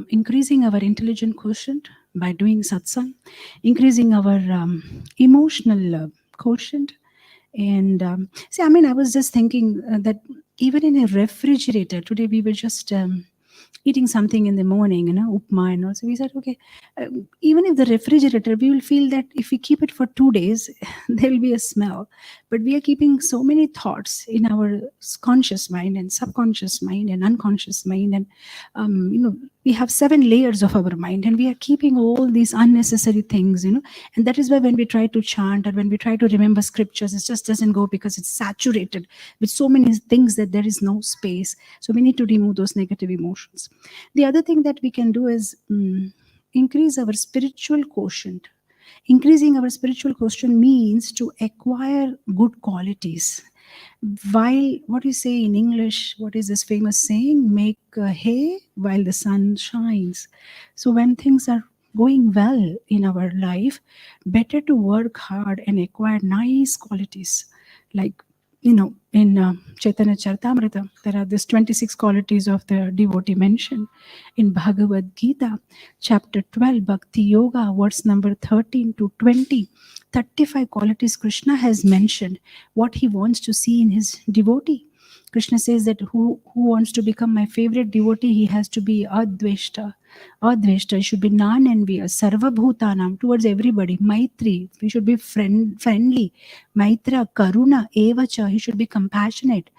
increasing our intelligent quotient by doing satsang, increasing our emotional quotient. And I was just thinking that even in a refrigerator, today we were just eating something in the morning, upma, and also we said, okay, even if the refrigerator, we will feel that if we keep it for 2 days, there will be a smell. But we are keeping so many thoughts in our conscious mind and subconscious mind and unconscious mind. And, we have 7 layers of our mind, and we are keeping all these unnecessary things, and that is why when we try to chant or when we try to remember scriptures, it just doesn't go because it's saturated with so many things that there is no space. So we need to remove those negative emotions. The other thing that we can do is increase our spiritual quotient. Increasing our spiritual quotient means to acquire good qualities. While, what you say in English, what is this famous saying? Make hay while the sun shines. So when things are going well in our life, better to work hard and acquire nice qualities. Like, in Chaitanya Charitamrita, there are these 26 qualities of the devotee mentioned. In Bhagavad Gita, chapter 12, Bhakti Yoga, verse number 13 to 20, 35 qualities Krishna has mentioned, what he wants to see in his devotee. Krishna says that who wants to become my favorite devotee, he has to be adveshta. Adveshta should be non-envious, sarvabhutanam, towards everybody. Maitri, we should be friendly. Maitra, karuna, evacha, he should be compassionate.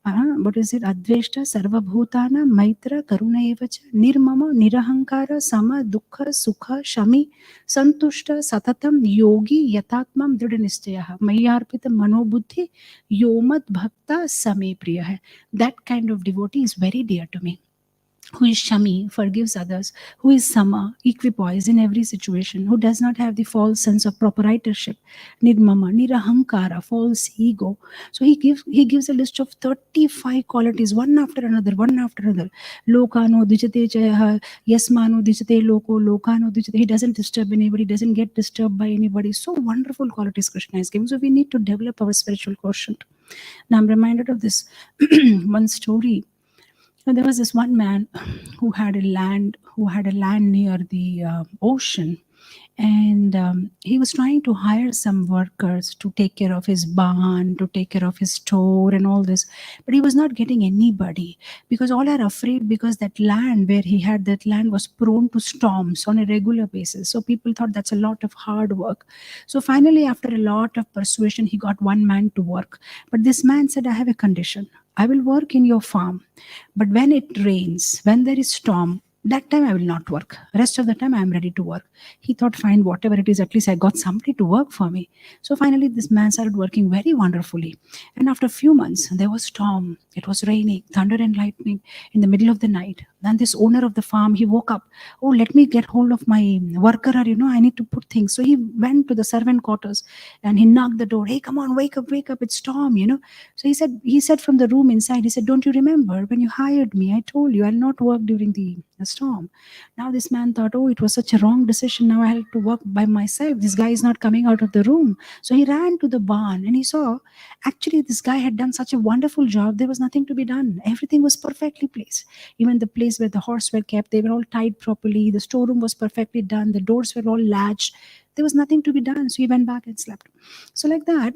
What is it? Adveshta, sarvabhutana, maitra, karuna evacha, nirmama, nirahankara, sama, dukkha, sukha, shami, santushta, satatam, yogi, yatatmam, dridhanistyaha, mayarpita, manobuddhi, yomat bhakta, same priya. That kind of devotee is very dear to me. Who is Shami, forgives others, who is Sama, equipoise in every situation, who does not have the false sense of proprietorship, Nirmama, Nirahankara, false ego. So he gives a list of 35 qualities, one after another. Lokano dijate chayaha, yasmano dijate loko, lokano dijate. He doesn't disturb anybody, doesn't get disturbed by anybody. So wonderful qualities Krishna is giving. So we need to develop our spiritual quotient. Now I'm reminded of this one story. Now, there was this one man who had a land near the ocean, and he was trying to hire some workers to take care of his barn, to take care of his store and all this, but he was not getting anybody because all are afraid, because that land where he had that land was prone to storms on a regular basis. So people thought that's a lot of hard work. So finally, after a lot of persuasion, he got one man to work. But this man said, I have a condition. I will work in your farm, but when it rains, when there is storm, that time I will not work. Rest of the time I am ready to work. He thought, fine, whatever it is, at least I got somebody to work for me. So finally this man started working very wonderfully. And after a few months, there was storm. It was raining, thunder and lightning in the middle of the night. And this owner of the farm, he woke up. Oh, let me get hold of my worker, or, I need to put things. So he went to the servant quarters and he knocked the door. Hey, come on, wake up, it's Tom. So he said from the room inside, he said, don't you remember when you hired me? I told you I'll not work during the storm. Now this man thought, oh, it was such a wrong decision. Now I have to work by myself. This guy is not coming out of the room. So he ran to the barn and he saw, actually, this guy had done such a wonderful job. There was nothing to be done. Everything was perfectly placed. Even the place where the horse were kept, they were all tied properly. The storeroom was perfectly done. The doors were all latched. There was nothing to be done. So he went back and slept. So like that,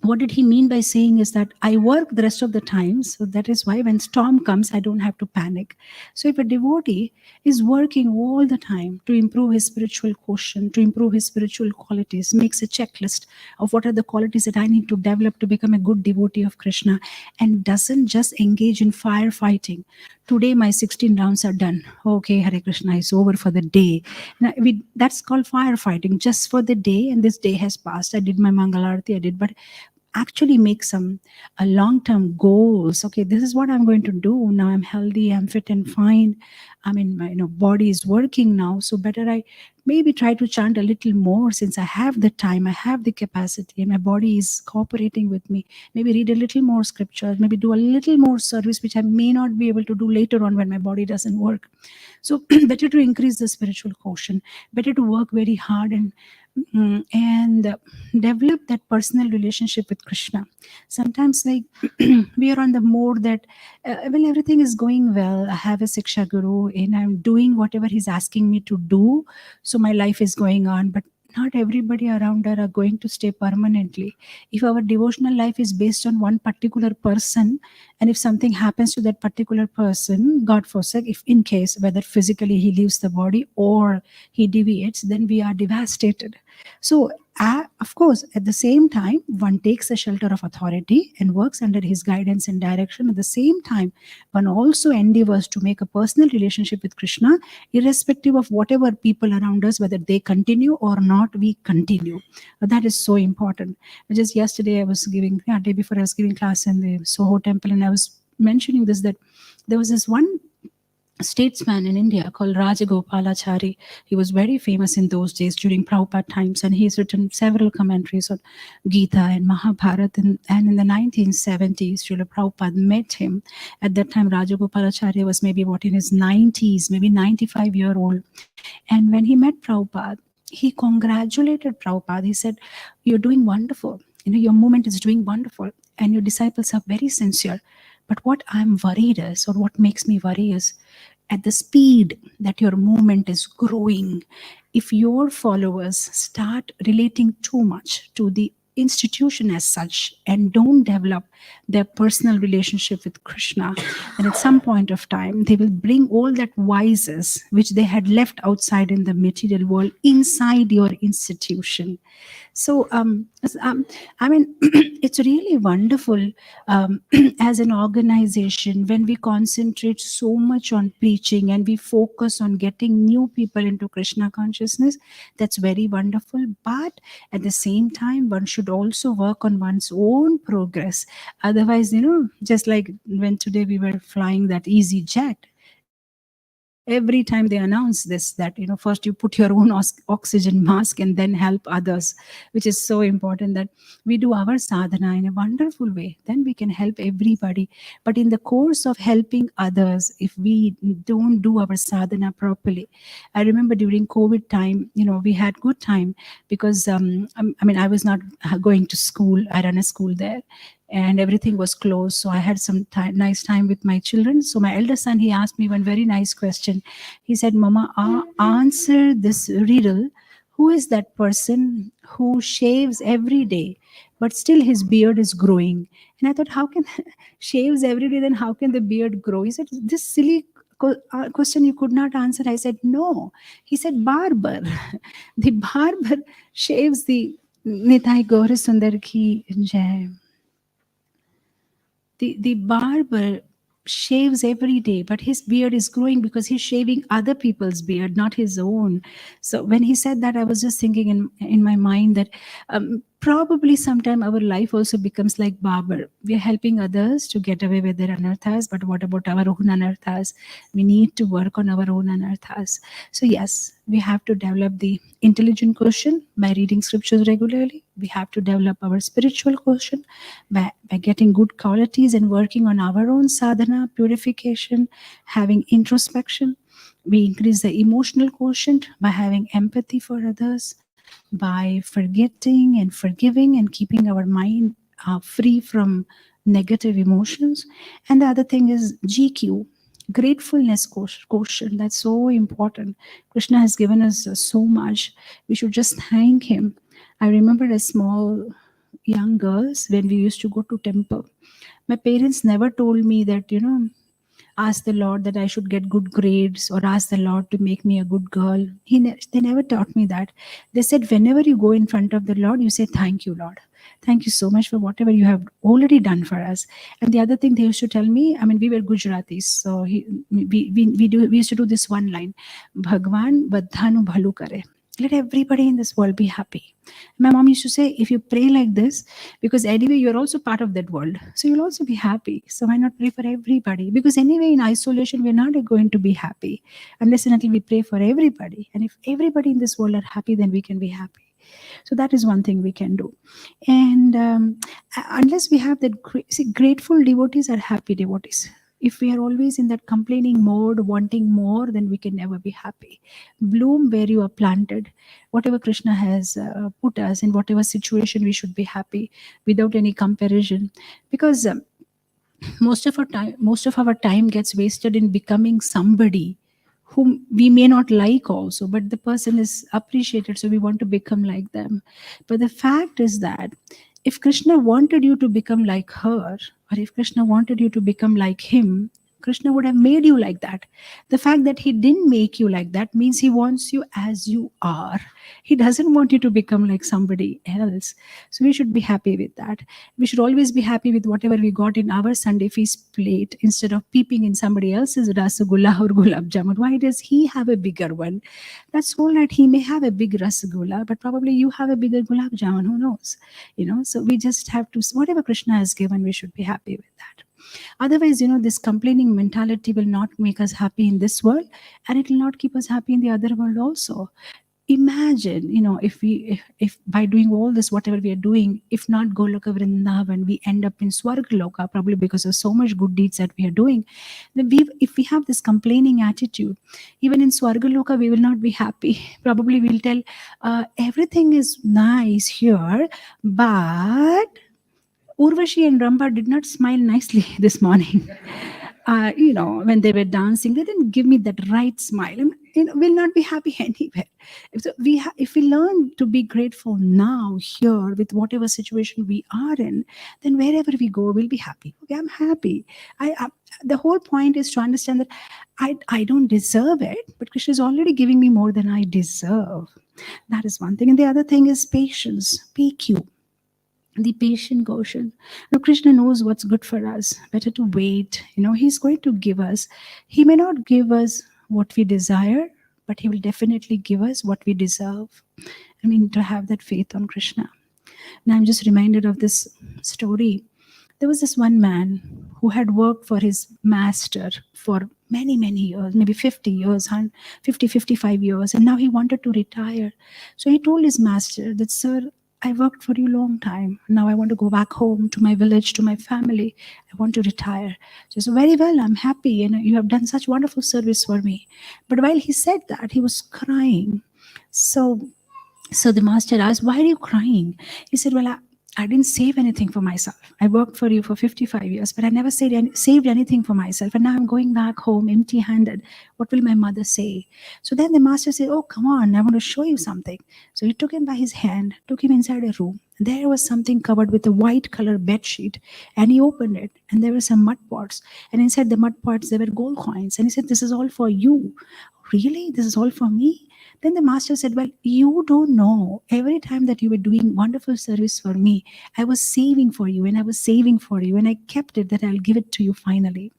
what did he mean by saying is that I work the rest of the time. So that is why when storm comes, I don't have to panic. So if a devotee is working all the time to improve his spiritual quotient, to improve his spiritual qualities, makes a checklist of what are the qualities that I need to develop to become a good devotee of Krishna, and doesn't just engage in firefighting. Today my 16 rounds are done. Okay, Hare Krishna is over for the day. Now, that's called firefighting, just for the day, and this day has passed. I did my Mangalarti, I did, but actually make some long-term goals. Okay, this is what I'm going to do. Now I'm healthy, I'm fit and fine. I mean, my body is working now. So better I maybe try to chant a little more, since I have the time, I have the capacity, and my body is cooperating with me. Maybe read a little more scriptures, maybe do a little more service, which I may not be able to do later on when my body doesn't work. So better to increase the spiritual quotient, better to work very hard and develop that personal relationship with Krishna. Sometimes, like, we are on the mode that well, everything is going well, I have a Siksha Guru and I'm doing whatever he's asking me to do, so my life is going on. But not everybody around her are going to stay permanently. If our devotional life is based on one particular person, and if something happens to that particular person, God forsake, if in case whether physically he leaves the body or he deviates, then we are devastated. So, of course, at the same time, one takes the shelter of authority and works under his guidance and direction. At the same time, one also endeavors to make a personal relationship with Krishna, irrespective of whatever people around us, whether they continue or not, we continue. That is so important. Just yesterday, day before I was giving class in the Soho temple, and I was mentioning this, that there was this one statesman in India called Rajagopalachari. He was very famous in those days during Prabhupada times, and he's written several commentaries on Gita and Mahabharata. And in the 1970s, Srila Prabhupada met him. At that time, Rajagopalachari was maybe in his 90s, maybe 95-year-old. And when he met Prabhupada, he congratulated Prabhupada. He said, "You're doing wonderful. Your movement is doing wonderful, and your disciples are very sincere. But what I'm worried is, or what makes me worry is, at the speed that your movement is growing, if your followers start relating too much to the institution as such and don't develop their personal relationship with Krishna, and at some point of time they will bring all that vices which they had left outside in the material world inside your institution." So, I mean, it's really wonderful as an organization when we concentrate so much on preaching and we focus on getting new people into Krishna consciousness. That's very wonderful. But at the same time, one should also work on one's own progress. Otherwise, just like when today we were flying that easy jet, every time they announce this, that first you put your own oxygen mask and then help others, which is so important, that we do our sadhana in a wonderful way, then we can help everybody. But in the course of helping others, if we don't do our sadhana properly, I remember during COVID time, we had good time because I mean, I was not going to school. I run a school there, and everything was closed. So I had some nice time with my children. So my elder son, he asked me one very nice question. He said, "Mama, answer this riddle. Who is that person who shaves every day, but still his beard is growing?" And I thought, how can shaves every day, then how can the beard grow? He said, "This silly question you could not answer." I said, "No." He said, "Barber." The barber shaves the Nitai Gaura Sundar ki jai. The barber shaves every day, but his beard is growing because he's shaving other people's beard, not his own. So when he said that, I was just thinking in my mind that probably sometime our life also becomes like barber. We are helping others to get away with their anarthas, but what about our own anarthas? We need to work on our own anarthas. So yes, we have to develop the intelligent quotient by reading scriptures regularly. We have to develop our spiritual quotient by getting good qualities and working on our own sadhana, purification, having introspection. We increase the emotional quotient by having empathy for others, by forgetting and forgiving and keeping our mind free from negative emotions. And the other thing is GQ, gratefulness quotient. That's so important. Krishna has given us so much. We should just thank him. I remember as small young girls when we used to go to temple. My parents never told me that, ask the Lord that I should get good grades or ask the Lord to make me a good girl. They never taught me that. They said, whenever you go in front of the Lord, you say, thank you, Lord. Thank you so much for whatever you have already done for us. And the other thing they used to tell me, I mean, we were Gujaratis, so we used to do this one line, Bhagwan badhanu bhalu kare. Let everybody in this world be happy. My mom used to say, if you pray like this, because anyway, you're also part of that world, so you'll also be happy. So why not pray for everybody? Because anyway, in isolation, we're not going to be happy unless and until we pray for everybody. And if everybody in this world are happy, then we can be happy. So that is one thing we can do. And unless we have that, grateful devotees are happy devotees. If we are always in that complaining mode, wanting more, then we can never be happy. Bloom where you are planted. Whatever Krishna has put us in, whatever situation, we should be happy without any comparison. Because most of our time gets wasted in becoming somebody whom we may not like also, but the person is appreciated, so we want to become like them. But the fact is that if Krishna wanted you to become like her, or if Krishna wanted you to become like him, Krishna would have made you like that. The fact that he didn't make you like that means he wants you as you are. He doesn't want you to become like somebody else. So we should be happy with that. We should always be happy with whatever we got in our Sunday feast plate instead of peeping in somebody else's rasgulla or gulab jamun. Why does he have a bigger one? That's all right. He may have a big rasgulla, but probably you have a bigger gulab jamun. Who knows? So we just have to, whatever Krishna has given, we should be happy with that. Otherwise, this complaining mentality will not make us happy in this world, and it will not keep us happy in the other world also. Imagine, if by doing all this, whatever we are doing, if not Goloka Vrindavan, we end up in Swargaloka, probably because of so much good deeds that we are doing. Then if we have this complaining attitude, even in Swargaloka, we will not be happy. Probably we'll tell, everything is nice here, but Urvashi and Ramba did not smile nicely this morning. When they were dancing, they didn't give me that right smile. And we'll not be happy anywhere. If we learn to be grateful now, here, with whatever situation we are in, then wherever we go, we'll be happy. Okay, I'm happy. The whole point is to understand that I don't deserve it, but Krishna is already giving me more than I deserve. That is one thing. And the other thing is patience, PQ. The patient quotient. Now, Krishna knows what's good for us. Better to wait. He's going to give us. He may not give us what we desire, but he will definitely give us what we deserve. I mean, to have that faith on Krishna. Now, I'm just reminded of this story. There was this one man who had worked for his master for many, many years, maybe 50 years, 50, 55 years, and now he wanted to retire. So he told his master that, sir, I worked for you a long time. Now I want to go back home to my village, to my family. I want to retire. So he said, very well, I'm happy. You have done such wonderful service for me. But while he said that, he was crying. So the master asked, why are you crying? He said, well, I didn't save anything for myself. I worked for you for 55 years, but I never saved anything for myself. And now I'm going back home empty-handed. What will my mother say? So then the master said, oh, come on, I want to show you something. So he took him by his hand, took him inside a room. There was something covered with a white color bed sheet. And he opened it, and there were some mud pots. And inside the mud pots, there were gold coins. And he said, this is all for you. Really? This is all for me? Then the master said, well, you don't know. Every time that you were doing wonderful service for me, I was saving for you, and I was saving for you, and I kept it that I'll give it to you finally.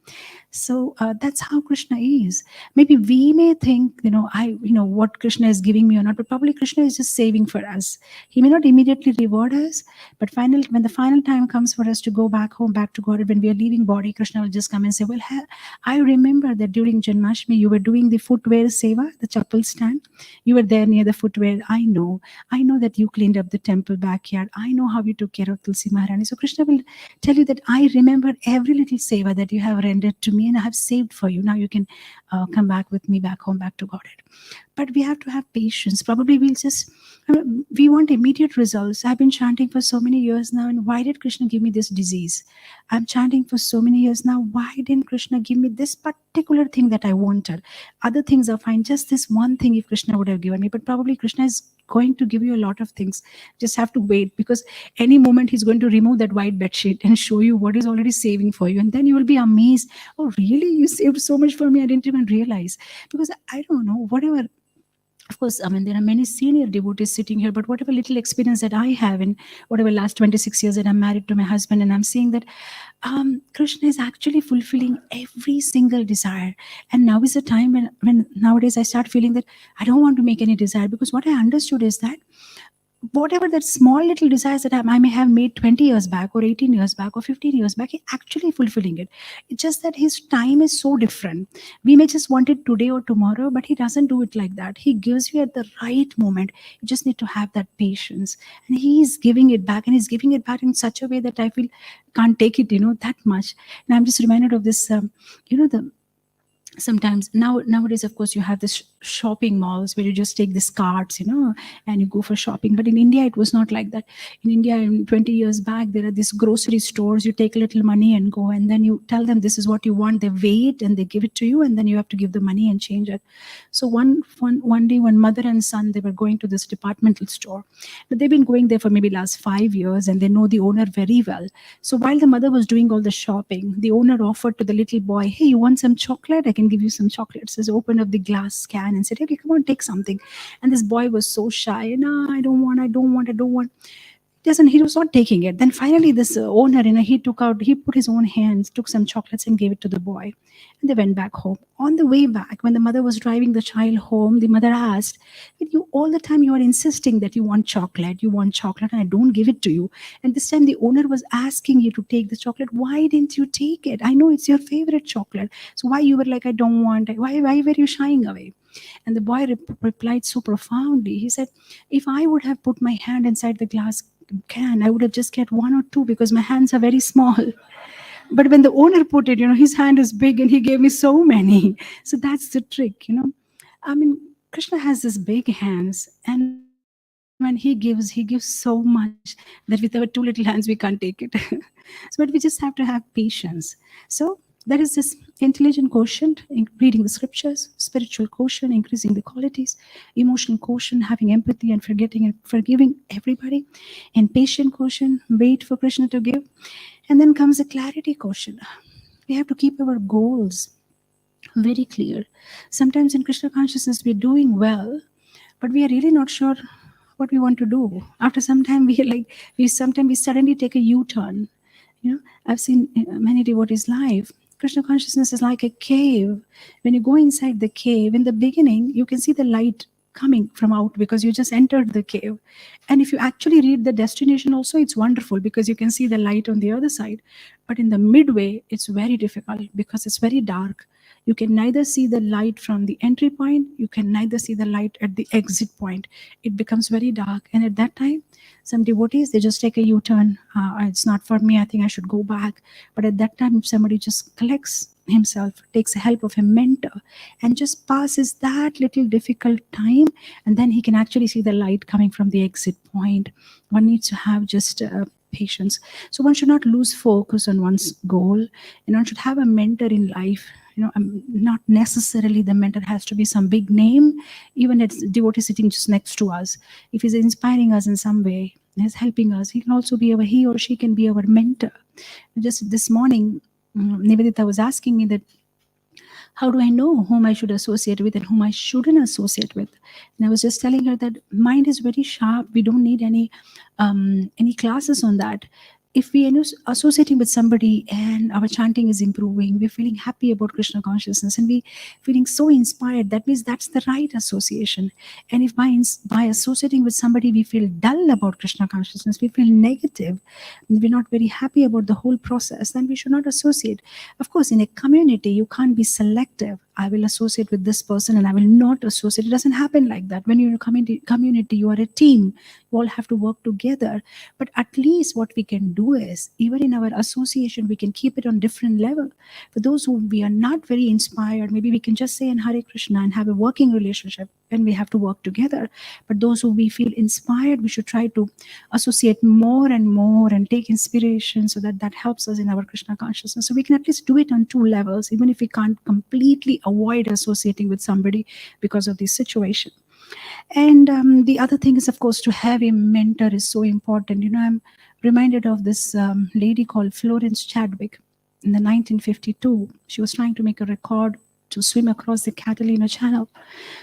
So that's how Krishna is. Maybe we may think, what Krishna is giving me or not, but probably Krishna is just saving for us. He may not immediately reward us, but when the final time comes for us to go back home, back to God, when we are leaving body, Krishna will just come and say, well, I remember that during Janmashtami, you were doing the footwear seva, the chappal stand. You were there near the footwear. I know that you cleaned up the temple backyard. I know how you took care of Tulsi Maharani. So Krishna will tell you that I remember every little seva that you have rendered to me, and I have saved for you. Now you can come back with me back home, back to Godhead. But we have to have patience. Probably we want immediate results. I've been chanting for so many years now, and why did Krishna give me this disease? I'm chanting for so many years now. Why didn't Krishna give me this particular thing that I wanted? Other things are fine. Just this one thing, if Krishna would have given me. But probably Krishna is going to give you a lot of things. Just have to wait, because any moment he's going to remove that white bedsheet and show you what is already saving for you. And then you will be amazed. Oh, really? You saved so much for me. I didn't even realize. Because I don't know, whatever. Of course, I mean, there are many senior devotees sitting here, but whatever little experience that I have in whatever last 26 years that I'm married to my husband, and I'm seeing that Krishna is actually fulfilling every single desire. And now is the time when nowadays I start feeling that I don't want to make any desire, because what I understood is that whatever that small little desires that I may have made 20 years back or 18 years back or 15 years back, he's actually fulfilling it. It's just that his time is so different. We may just want it today or tomorrow, but he doesn't do it like that. He gives you at the right moment. You just need to have that patience. And he's giving it back, and he's giving it back in such a way that I feel can't take it, that much. And I'm just reminded of this, sometimes nowadays, of course, you have this shopping malls where you just take these carts, and you go for shopping. But in India, it was not like that. In India, 20 years back, there are these grocery stores. You take a little money and go, and then you tell them this is what you want. They wait and they give it to you, and then you have to give the money and change it. So one day, one mother and son, they were going to this departmental store. But they've been going there for maybe last 5 years, and they know the owner very well. So while the mother was doing all the shopping, the owner offered to the little boy, hey, you want some chocolate? I can give you some chocolates. So opened up the glass can and said, okay, come on, take something. And this boy was so shy. No, I don't want. He was not taking it. Then finally this owner, he put his own hands, took some chocolates and gave it to the boy. And they went back home. On the way back, when the mother was driving the child home, the mother asked, all the time you are insisting that you want chocolate, and I don't give it to you. And this time the owner was asking you to take the chocolate. Why didn't you take it? I know it's your favorite chocolate. So why you were like, I don't want it? Why were you shying away? And the boy replied so profoundly. He said, if I would have put my hand inside the glass can, I would have just get one or two, because my hands are very small. But when the owner put it, his hand is big and he gave me so many. So that's the trick, I mean, Krishna has these big hands, and when he gives so much that with our two little hands, we can't take it. But we just have to have patience. So that is this intelligent quotient, reading the scriptures, spiritual quotient, increasing the qualities, emotional quotient, having empathy and forgiving everybody, and patient quotient, wait for Krishna to give. And then comes the clarity quotient. We have to keep our goals very clear. Sometimes in Krishna consciousness, we're doing well, but we are really not sure what we want to do. After some time, we suddenly take a U-turn. I've seen many devotees live. Krishna consciousness is like a cave. When you go inside the cave, in the beginning, you can see the light coming from out because you just entered the cave. And if you actually read the destination also, it's wonderful because you can see the light on the other side. But in the midway, it's very difficult because it's very dark. You can neither see the light from the entry point, you can neither see the light at the exit point. It becomes very dark. And at that time, some devotees, they just take a U-turn. It's not for me, I think I should go back. But at that time, if somebody just collects himself, takes the help of a mentor, and just passes that little difficult time, and then he can actually see the light coming from the exit point. One needs to have just patience. So one should not lose focus on one's goal, and one should have a mentor in life. Not necessarily the mentor has to be some big name. Even a devotee sitting just next to us, if he's inspiring us in some way, he's helping us, he or she can be our mentor. Just this morning, Nivedita was asking me that, how do I know whom I should associate with and whom I shouldn't associate with? And I was just telling her that mind is very sharp. We don't need any classes on that. if we are associating with somebody and our chanting is improving, we're feeling happy about Krishna consciousness and we feeling so inspired, that means that's the right association. And if by associating with somebody we feel dull about Krishna consciousness, we feel negative, we're not very happy about the whole process, then we should not associate. Of course, in a community, you can't be selective. I will associate with this person and I will not associate. It doesn't happen like that. When you're in a community, you are a team. You all have to work together. But at least what we can do is, even in our association, we can keep it on different level. For those who we are not very inspired, maybe we can just say in Hare Krishna and have a working relationship, and we have to work together. But those who we feel inspired, we should try to associate more and more and take inspiration, so that helps us in our Krishna consciousness. So we can at least do it on two levels, even if we can't completely avoid associating with somebody because of this situation. And the other thing is, of course, to have a mentor is so important. I'm reminded of this lady called Florence Chadwick. In the 1952, she was trying to make a record to swim across the Catalina Channel.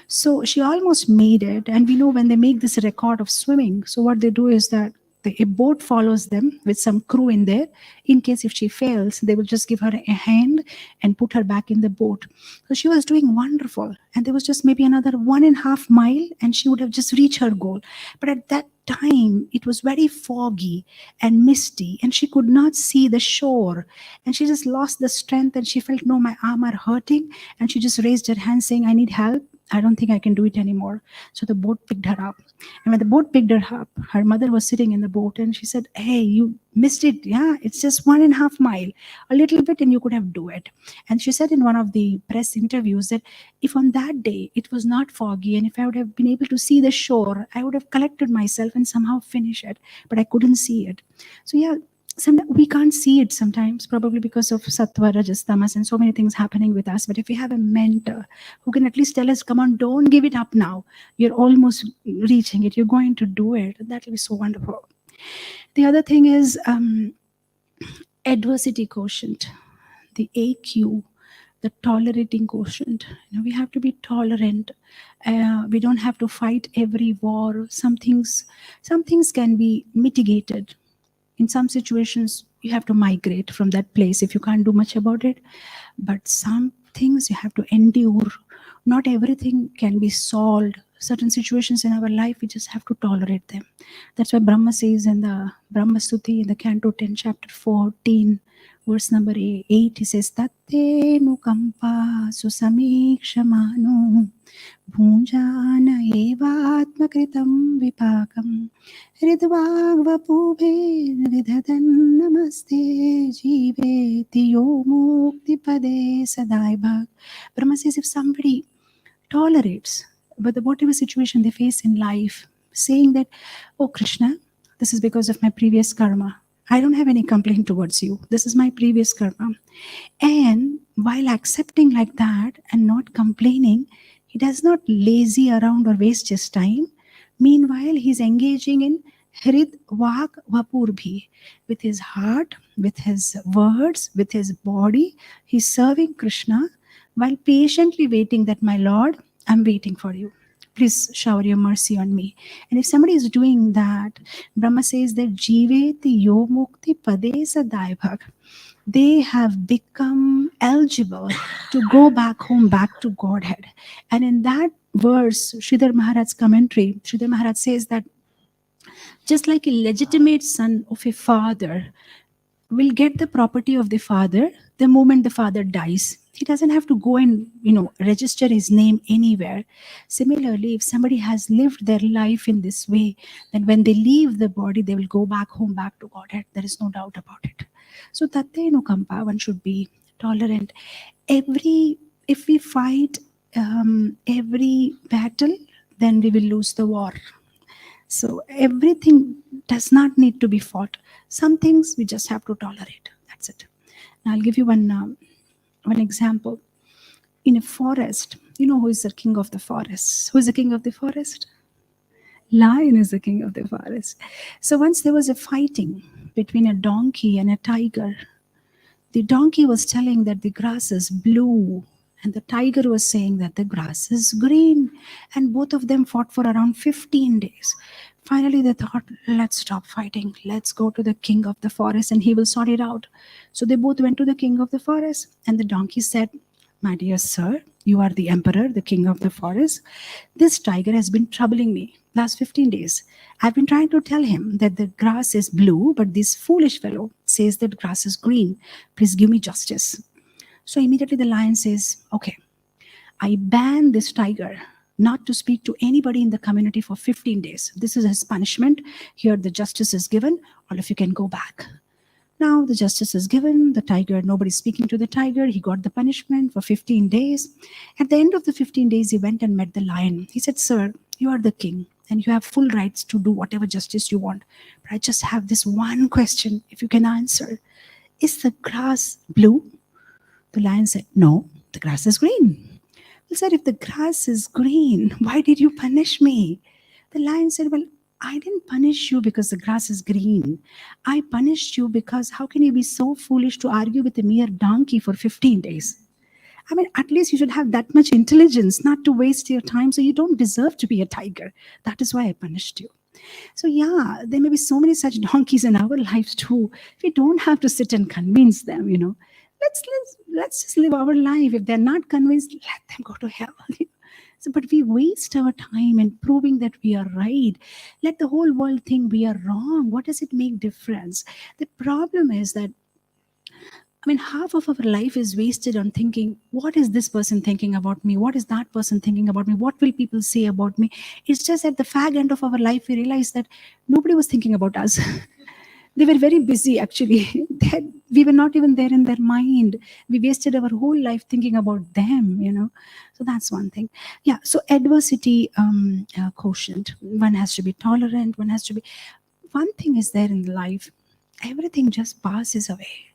So she almost made it. And we know when they make this record of swimming, so what they do is that a boat follows them with some crew in there. In case if she fails, they will just give her a hand and put her back in the boat. So she was doing wonderful. And there was just maybe another 1.5 miles and she would have just reached her goal. But at that time, it was very foggy and misty and she could not see the shore. And she just lost the strength and she felt, no, my arm are hurting. And she just raised her hand saying, I need help. I don't think I can do it anymore. So the boat picked her up. And when the boat picked her up, her mother was sitting in the boat and she said, hey, you missed it. Yeah, it's just 1.5 miles, a little bit and you could have do it. And she said in one of the press interviews that if on that day it was not foggy and if I would have been able to see the shore, I would have collected myself and somehow finish it, but I couldn't see it. So yeah, sometimes we can't see it sometimes, probably because of sattva, rajas, tamas, and so many things happening with us. But if we have a mentor who can at least tell us, come on, don't give it up now. You're almost reaching it. You're going to do it. That will be so wonderful. The other thing is adversity quotient, the AQ, the tolerating quotient. We have to be tolerant. We don't have to fight every war. Some things can be mitigated. In some situations, you have to migrate from that place if you can't do much about it. But some things you have to endure. Not everything can be solved. Certain situations in our life, we just have to tolerate them. That's why Brahma says in the Brahma Stuti, in the Canto 10, chapter 14, verse number 8, he says, Tatte nukampa susamikshmano bhunjana evatmakritam vipakam hridvagvapubhe vidhadan namaste jiveti yo mukti pade sadaibhak. Brahma says, if somebody tolerates but whatever situation they face in life, saying that, oh Krishna, this is because of my previous karma. I don't have any complaint towards you. This is my previous karma. And while accepting like that and not complaining, he does not lazy around or waste his time. Meanwhile, he's engaging in Hrid Vak Vapurbhi. With his heart, with his words, with his body, he's serving Krishna while patiently waiting that, my Lord, I'm waiting for you. Please shower your mercy on me. And if somebody is doing that, Brahma says that Jiveti Yo Mukti Pade Sadaibhak, they have become eligible to go back home, back to Godhead. And in that verse, Sridhar Maharaj's commentary, Sridhar Maharaj says that just like a legitimate son of a father will get the property of the father the moment the father dies. He doesn't have to go and register his name anywhere. Similarly, if somebody has lived their life in this way, then when they leave the body, they will go back home, back to Godhead. There is no doubt about it. So tatte nukampa, one should be tolerant. If we fight every battle, then we will lose the war. So everything does not need to be fought. Some things we just have to tolerate. That's it. Now I'll give you one example. In a forest, who is the king of the forest? Who is the king of the forest? Lion is the king of the forest. So once there was a fighting between a donkey and a tiger. The donkey was telling that the grass is blue and the tiger was saying that the grass is green. And both of them fought for around 15 days. Finally, they thought, let's stop fighting. Let's go to the king of the forest and he will sort it out. So they both went to the king of the forest, and the donkey said, my dear sir, you are the emperor, the king of the forest. This tiger has been troubling me last 15 days. I've been trying to tell him that the grass is blue, but this foolish fellow says that grass is green. Please give me justice. So immediately the lion says, okay, I ban this tiger not to speak to anybody in the community for 15 days. This is his punishment. Here the justice is given. All of you can go back. Now the justice is given. The tiger, nobody's speaking to the tiger. He got the punishment for 15 days. At the end of the 15 days, he went and met the lion. He said, sir, you are the king and you have full rights to do whatever justice you want. But I just have this one question, if you can answer. Is the grass blue? The lion said, no, the grass is green. Well, sir, if the grass is green, why did you punish me? The lion said, well, I didn't punish you because the grass is green. I punished you because how can you be so foolish to argue with a mere donkey for 15 days? I mean, at least you should have that much intelligence not to waste your time, so you don't deserve to be a tiger. That is why I punished you. So yeah, there may be so many such donkeys in our lives too. We don't have to sit and convince them, Let's just live our life. If they're not convinced, let them go to hell. So, but we waste our time in proving that we are right. Let the whole world think we are wrong. What does it make difference? The problem is that, half of our life is wasted on thinking, what is this person thinking about me? What is that person thinking about me? What will people say about me? It's just at the fag end of our life, we realize that nobody was thinking about us. They were very busy, actually. We were not even there in their mind. We wasted our whole life thinking about them, So that's one thing. Yeah, so adversity quotient. One has to be tolerant. One thing is there in life. Everything just passes away.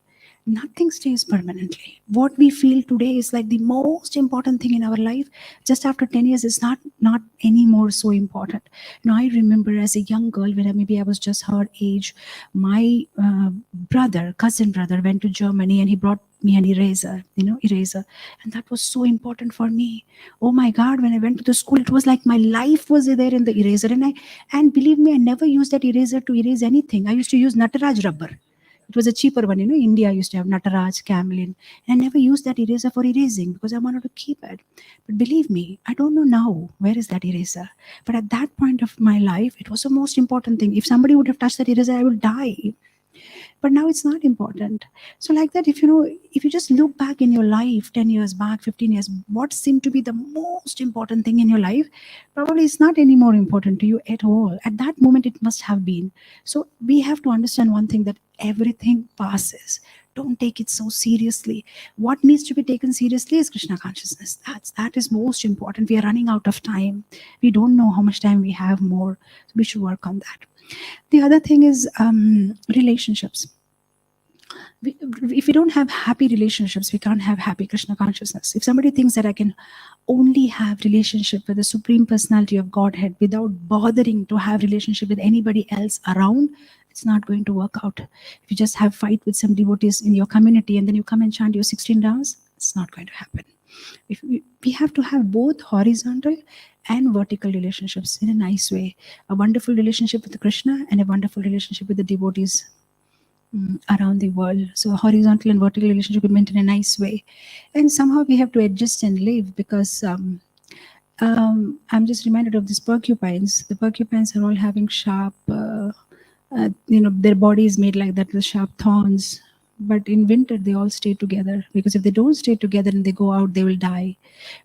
Nothing stays permanently. What we feel today is like the most important thing in our life. Just after 10 years, it's not anymore so important. Now, I remember as a young girl, when maybe I was just her age, my cousin brother went to Germany and he brought me an eraser. And that was so important for me. Oh my God, when I went to the school, it was like my life was there in the eraser. And believe me, I never used that eraser to erase anything. I used to use Nataraj rubber. It was a cheaper one, India used to have Nataraj, Camlin. And I never used that eraser for erasing because I wanted to keep it. But believe me, I don't know now, where is that eraser? But at that point of my life, it was the most important thing. If somebody would have touched that eraser, I would die. But now it's not important. So like that, if you just look back in your life, 10 years back, 15 years, what seemed to be the most important thing in your life, probably it's not any more important to you at all. At that moment, it must have been. So we have to understand one thing, that everything passes. Don't take it so seriously. What needs to be taken seriously is Krishna consciousness. That is most important. We are running out of time. We don't know how much time we have more. So we should work on that. The other thing is relationships. If we don't have happy relationships, we can't have happy Krishna consciousness. If somebody thinks that I can only have relationship with the Supreme Personality of Godhead without bothering to have relationship with anybody else around, it's not going to work out. If you just have fight with some devotees in your community and then you come and chant your 16 rounds, it's not going to happen. We have to have both horizontal and vertical relationships in a nice way. A wonderful relationship with Krishna and a wonderful relationship with the devotees around the world. So a horizontal and vertical relationship is meant in a nice way. And somehow we have to adjust and live, because I'm just reminded of these porcupines. The porcupines are all having sharp, their body is made like that with sharp thorns. But in winter, they all stay together, because if they don't stay together and they go out, they will die.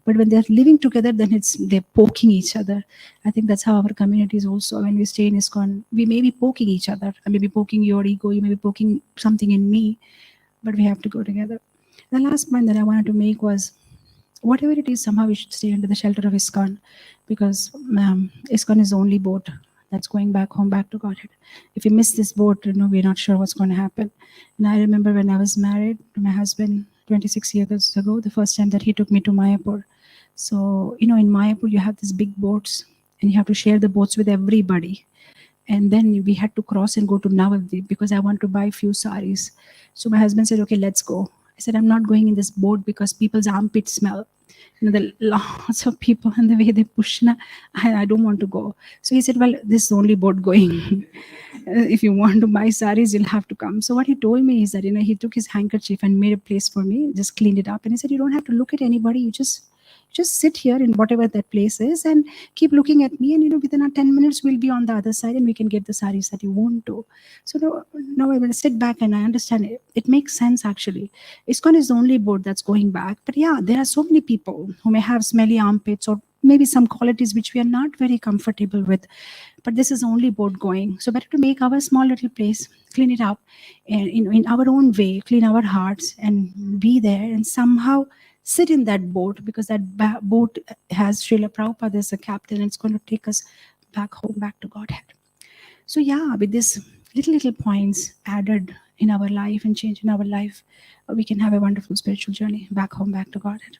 But when they're living together, then they're poking each other. I think that's how our community is also. When we stay in ISKCON, we may be poking each other. I may be poking your ego, you may be poking something in me, but we have to go together. The last point that I wanted to make was, whatever it is, somehow we should stay under the shelter of ISKCON, because ISKCON is the only boat that's going back home, back to Godhead. If we miss this boat, we're not sure what's going to happen. And I remember when I was married to my husband 26 years ago, the first time that he took me to Mayapur. So, in Mayapur, you have these big boats and you have to share the boats with everybody. And then we had to cross and go to Navadvip because I want to buy a few saris. So my husband said, okay, let's go. I said, I'm not going in this boat because people's armpits smell. The lots of people and the way they push, I don't want to go. So he said, well, this is the only boat going. If you want to buy saris, you'll have to come. So what he told me is that, he took his handkerchief and made a place for me, just cleaned it up. And he said, you don't have to look at anybody. You just sit here in whatever that place is and keep looking at me. And, within 10 minutes, we'll be on the other side and we can get the saris that you want to. So now I will sit back and I understand it. It makes sense, actually. ISKCON is the only boat that's going back. But yeah, there are so many people who may have smelly armpits or maybe some qualities which we are not very comfortable with. But this is the only boat going. So better to make our small little place, clean it up, and in our own way, clean our hearts and be there and somehow sit in that boat, because that boat has Srila Prabhupada as a captain and it's going to take us back home, back to Godhead. So yeah, with this little points added in our life and change in our life, we can have a wonderful spiritual journey back home, back to Godhead.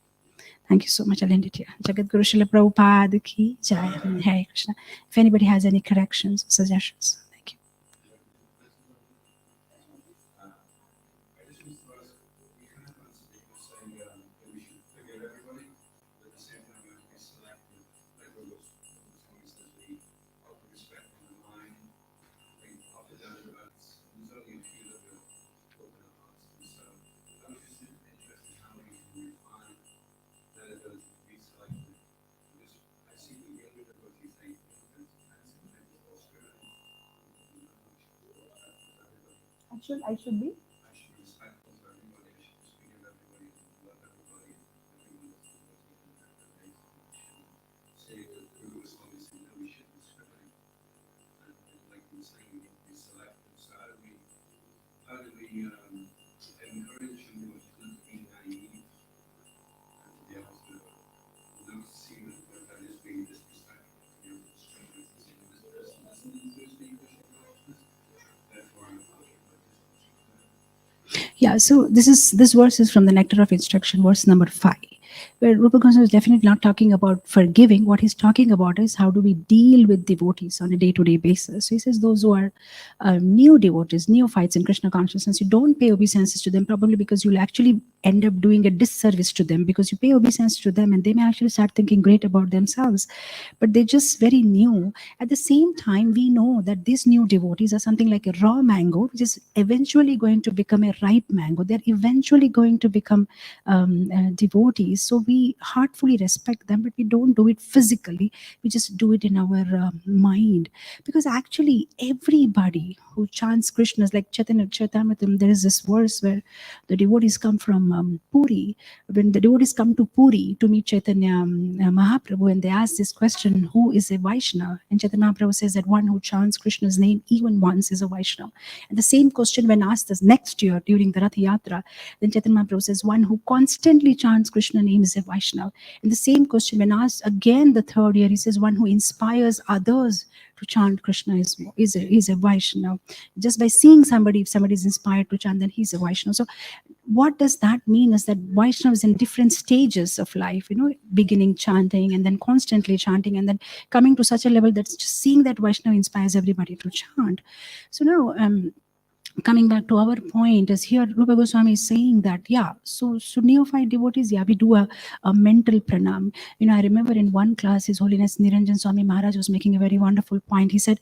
Thank you so much. I'll end it here. Jagat Guru Srila Prabhupada ki jai. Hare Krishna. If anybody has any corrections, suggestions, thank you. I should be. Yeah, so this verse is from the Nectar of Instruction, verse number 5, where Rupa Goswami is definitely not talking about forgiving. What he's talking about is how do we deal with devotees on a day-to-day basis. So he says those who are new devotees, neophytes in Krishna consciousness, you don't pay obeisances to them, probably because you'll actually end up doing a disservice to them, because you pay obeisance to them and they may actually start thinking great about themselves, but they're just very new. At the same time, we know that these new devotees are something like a raw mango, which is eventually going to become a ripe mango. They're eventually going to become devotees. So we heartfully respect them, but we don't do it physically. We just do it in our mind. Because actually, everybody who chants Krishna's, like Chaitanya Charitamrita, there is this verse where the devotees come from Puri. When the devotees come to Puri to meet Chaitanya Mahaprabhu, and they ask this question, who is a Vaishnava? And Chaitanya Mahaprabhu says that one who chants Krishna's name even once is a Vaishnava. And the same question when asked this next year during the Rath Yatra, then Chaitanya Mahaprabhu says one who constantly chants Krishna's name is a Vaishnava. And the same question when asked again the third year, he says one who inspires others to chant Krishna is a Vaishnava. Just by seeing somebody, if somebody is inspired to chant, then he's a Vaishnava. So what does that mean is that Vaishnavas in different stages of life, beginning chanting and then constantly chanting and then coming to such a level that's just seeing that Vaishnava inspires everybody to chant. So now, coming back to our point is here, Rupa Goswami is saying that, so neophyte devotees, we do a mental pranam. I remember in one class, His Holiness Niranjan Swami Maharaj was making a very wonderful point. He said,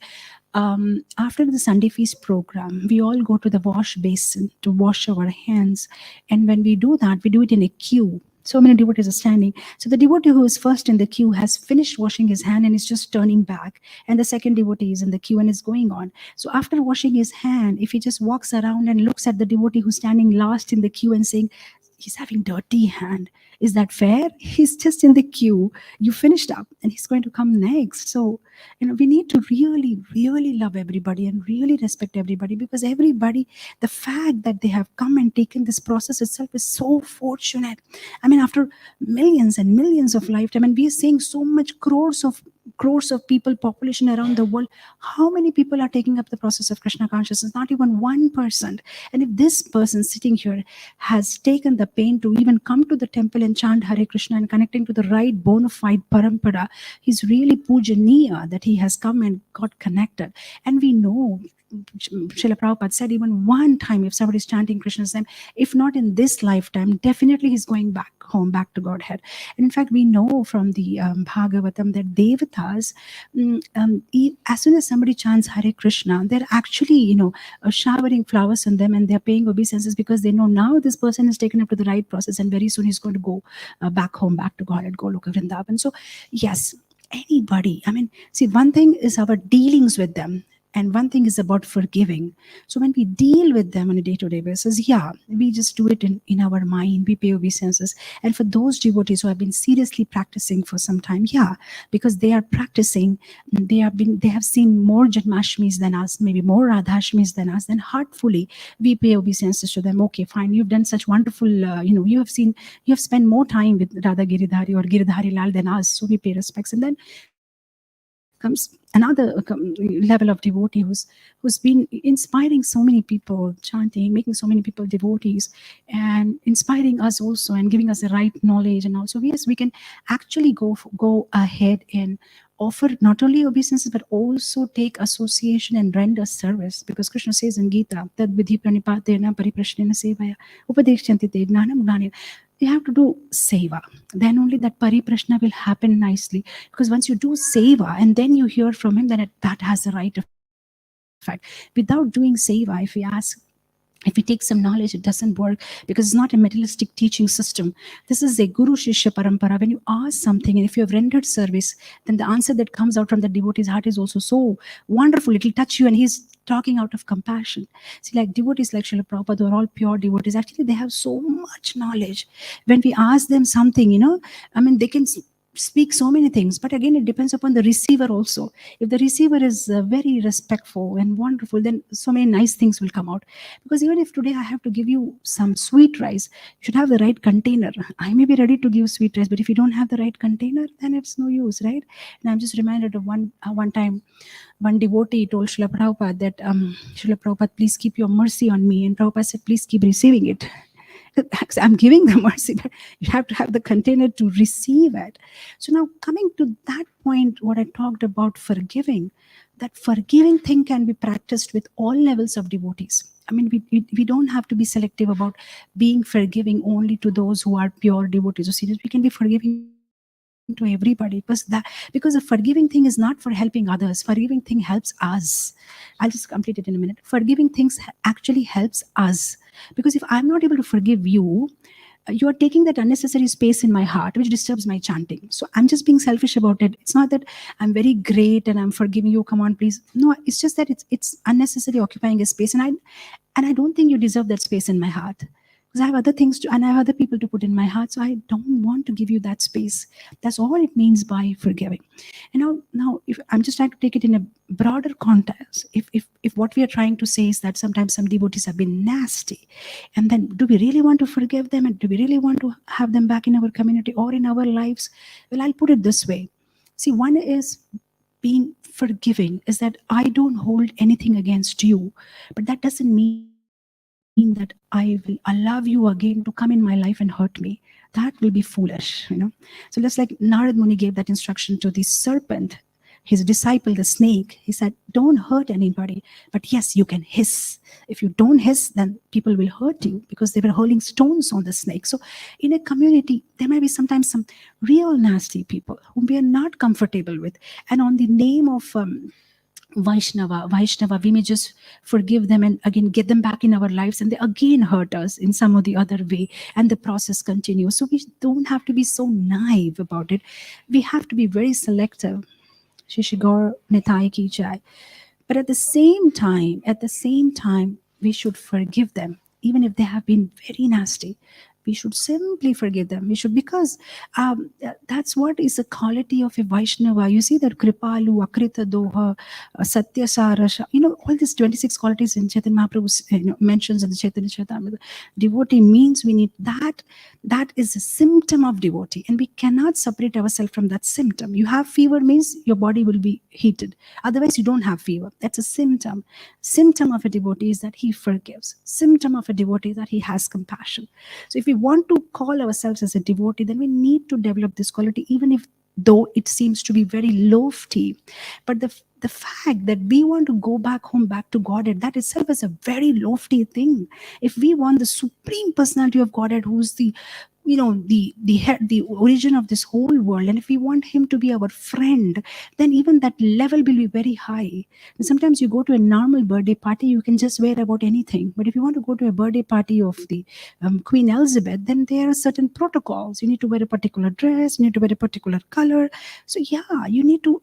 after the Sunday feast program, we all go to the wash basin to wash our hands. And when we do that, we do it in a queue. So many devotees are standing. So the devotee who is first in the queue has finished washing his hand and is just turning back. And the second devotee is in the queue and is going on. So after washing his hand, if he just walks around and looks at the devotee who's standing last in the queue and saying, he's having dirty hand, is that fair? He's just in the queue. You finished up and he's going to come next. So, we need to really, really love everybody and really respect everybody, because everybody, the fact that they have come and taken this process itself is so fortunate. After millions and millions of lifetime, and we are seeing so much crores of people, population around the world, how many people are taking up the process of Krishna consciousness? Not even 1%. And if this person sitting here has taken the pain to even come to the temple and chant Hare Krishna and connecting to the right bona fide parampara, he's really pujaniya that he has come and got connected. And we know Srila Prabhupada said even one time if somebody is chanting Krishna's name, if not in this lifetime, definitely he's going back home, back to Godhead. And in fact, we know from the Bhagavatam that Devatas, as soon as somebody chants Hare Krishna, they're actually, showering flowers on them, and they're paying obeisances because they know now this person is taken up to the right process, and very soon he's going to go back home, back to Godhead, Goloka Vrindavan. So, yes, anybody. I mean, see, one thing is our dealings with them, and one thing is about forgiving. So when we deal with them on a day-to-day basis, yeah, we just do it in our mind, we pay obeisances. And for those devotees who have been seriously practicing for some time, yeah, because they are practicing, they have seen more Janmashmis than us, maybe more Radhashmis than us, then heartfully we pay obeisances to them. Okay, fine, you've done such wonderful, you have spent more time with Radha Giridhari or Giridhari Lal than us, so we pay respects. And then comes another level of devotee who's been inspiring so many people, chanting, making so many people devotees, and inspiring us also, and giving us the right knowledge. And also, yes, we can actually go ahead and offer not only obeisances but also take association and render service, because Krishna says in Gita that vidhi pranipatena pariprashnena sevaya upadeshyanti te gnanam gnanena. You have to do seva, then only that pariprashna will happen nicely, because once you do seva and then you hear from him, then that has the right effect. Without doing seva, if we take some knowledge, it doesn't work, because it's not a materialistic teaching system. This is a Guru Shishya Parampara. When you ask something and if you have rendered service, then the answer that comes out from the devotee's heart is also so wonderful. It will touch you, and he's talking out of compassion. See, like devotees like Srila Prabhupada, who are all pure devotees, actually they have so much knowledge. When we ask them something, they can speak so many things, but again it depends upon the receiver also. If the receiver is very respectful and wonderful, then so many nice things will come out. Because even if today I have to give you some sweet rice, you should have the right container. I may be ready to give sweet rice, but if you don't have the right container, then it's no use, right? And I'm just reminded of one time one devotee told Srila Prabhupada that Srila Prabhupada, please keep your mercy on me, and Prabhupada said, please keep receiving it. I'm giving the mercy, but you have to have the container to receive it. So now, coming to that point, what I talked about forgiving, that forgiving thing can be practiced with all levels of devotees. I mean, we don't have to be selective about being forgiving only to those who are pure devotees or serious. We can be forgiving to everybody, because the forgiving thing is not for helping others. Forgiving thing helps us. I'll just complete it in a minute. Forgiving things actually helps us, because if I'm not able to forgive you, you are taking that unnecessary space in my heart, which disturbs my chanting. So I'm just being selfish about it. It's not that I'm very great and I'm forgiving you, come on please. No, it's just that it's unnecessary occupying a space, and I don't think you deserve that space in my heart, because I have other things to, and I have other people to put in my heart. So I don't want to give you that space. That's all it means by forgiving. And now, if I'm just trying to take it in a broader context, if what we are trying to say is that sometimes some devotees have been nasty, and then do we really want to forgive them, and do we really want to have them back in our community or in our lives? Well, I'll put it this way. See, one is being forgiving is that I don't hold anything against you, but that doesn't mean that I will allow you again to come in my life and hurt me. That will be foolish, So just like Narad Muni gave that instruction to the serpent, his disciple, the snake, he said, don't hurt anybody, but yes, you can hiss. If you don't hiss, then people will hurt you, because they were hurling stones on the snake. So in a community, there might be sometimes some real nasty people whom we are not comfortable with. And on the name of Vaishnava, we may just forgive them and again get them back in our lives, and they again hurt us in some or the other way, and the process continues. So we don't have to be so naive about it. We have to be very selective. Shishigor Nitai ki jai. But at the same time, we should forgive them, even if they have been very nasty. We should simply forgive them. We should, because that's what is the quality of a Vaishnava. You see that Kripalu, Akrita Doha, Satya Sarasha, all these 26 qualities in Chaitanya Mahaprabhu mentions in the Chaitanya Charitamrita. Devotee means we need that. That is a symptom of devotee, and we cannot separate ourselves from that symptom. You have fever means your body will be heated. Otherwise, you don't have fever. That's a symptom. Symptom of a devotee is that he forgives. Symptom of a devotee is that he has compassion. So if we want to call ourselves as a devotee, then we need to develop this quality, even if though it seems to be very lofty. But the fact that we want to go back home, back to Godhead, that itself is a very lofty thing. If we want the supreme personality of Godhead, who's the the origin of this whole world, and if we want him to be our friend, then even that level will be very high. And sometimes you go to a normal birthday party, you can just wear about anything, but if you want to go to a birthday party of the Queen Elizabeth, then there are certain protocols. You need to wear a particular dress, you need to wear a particular color. So yeah, you need to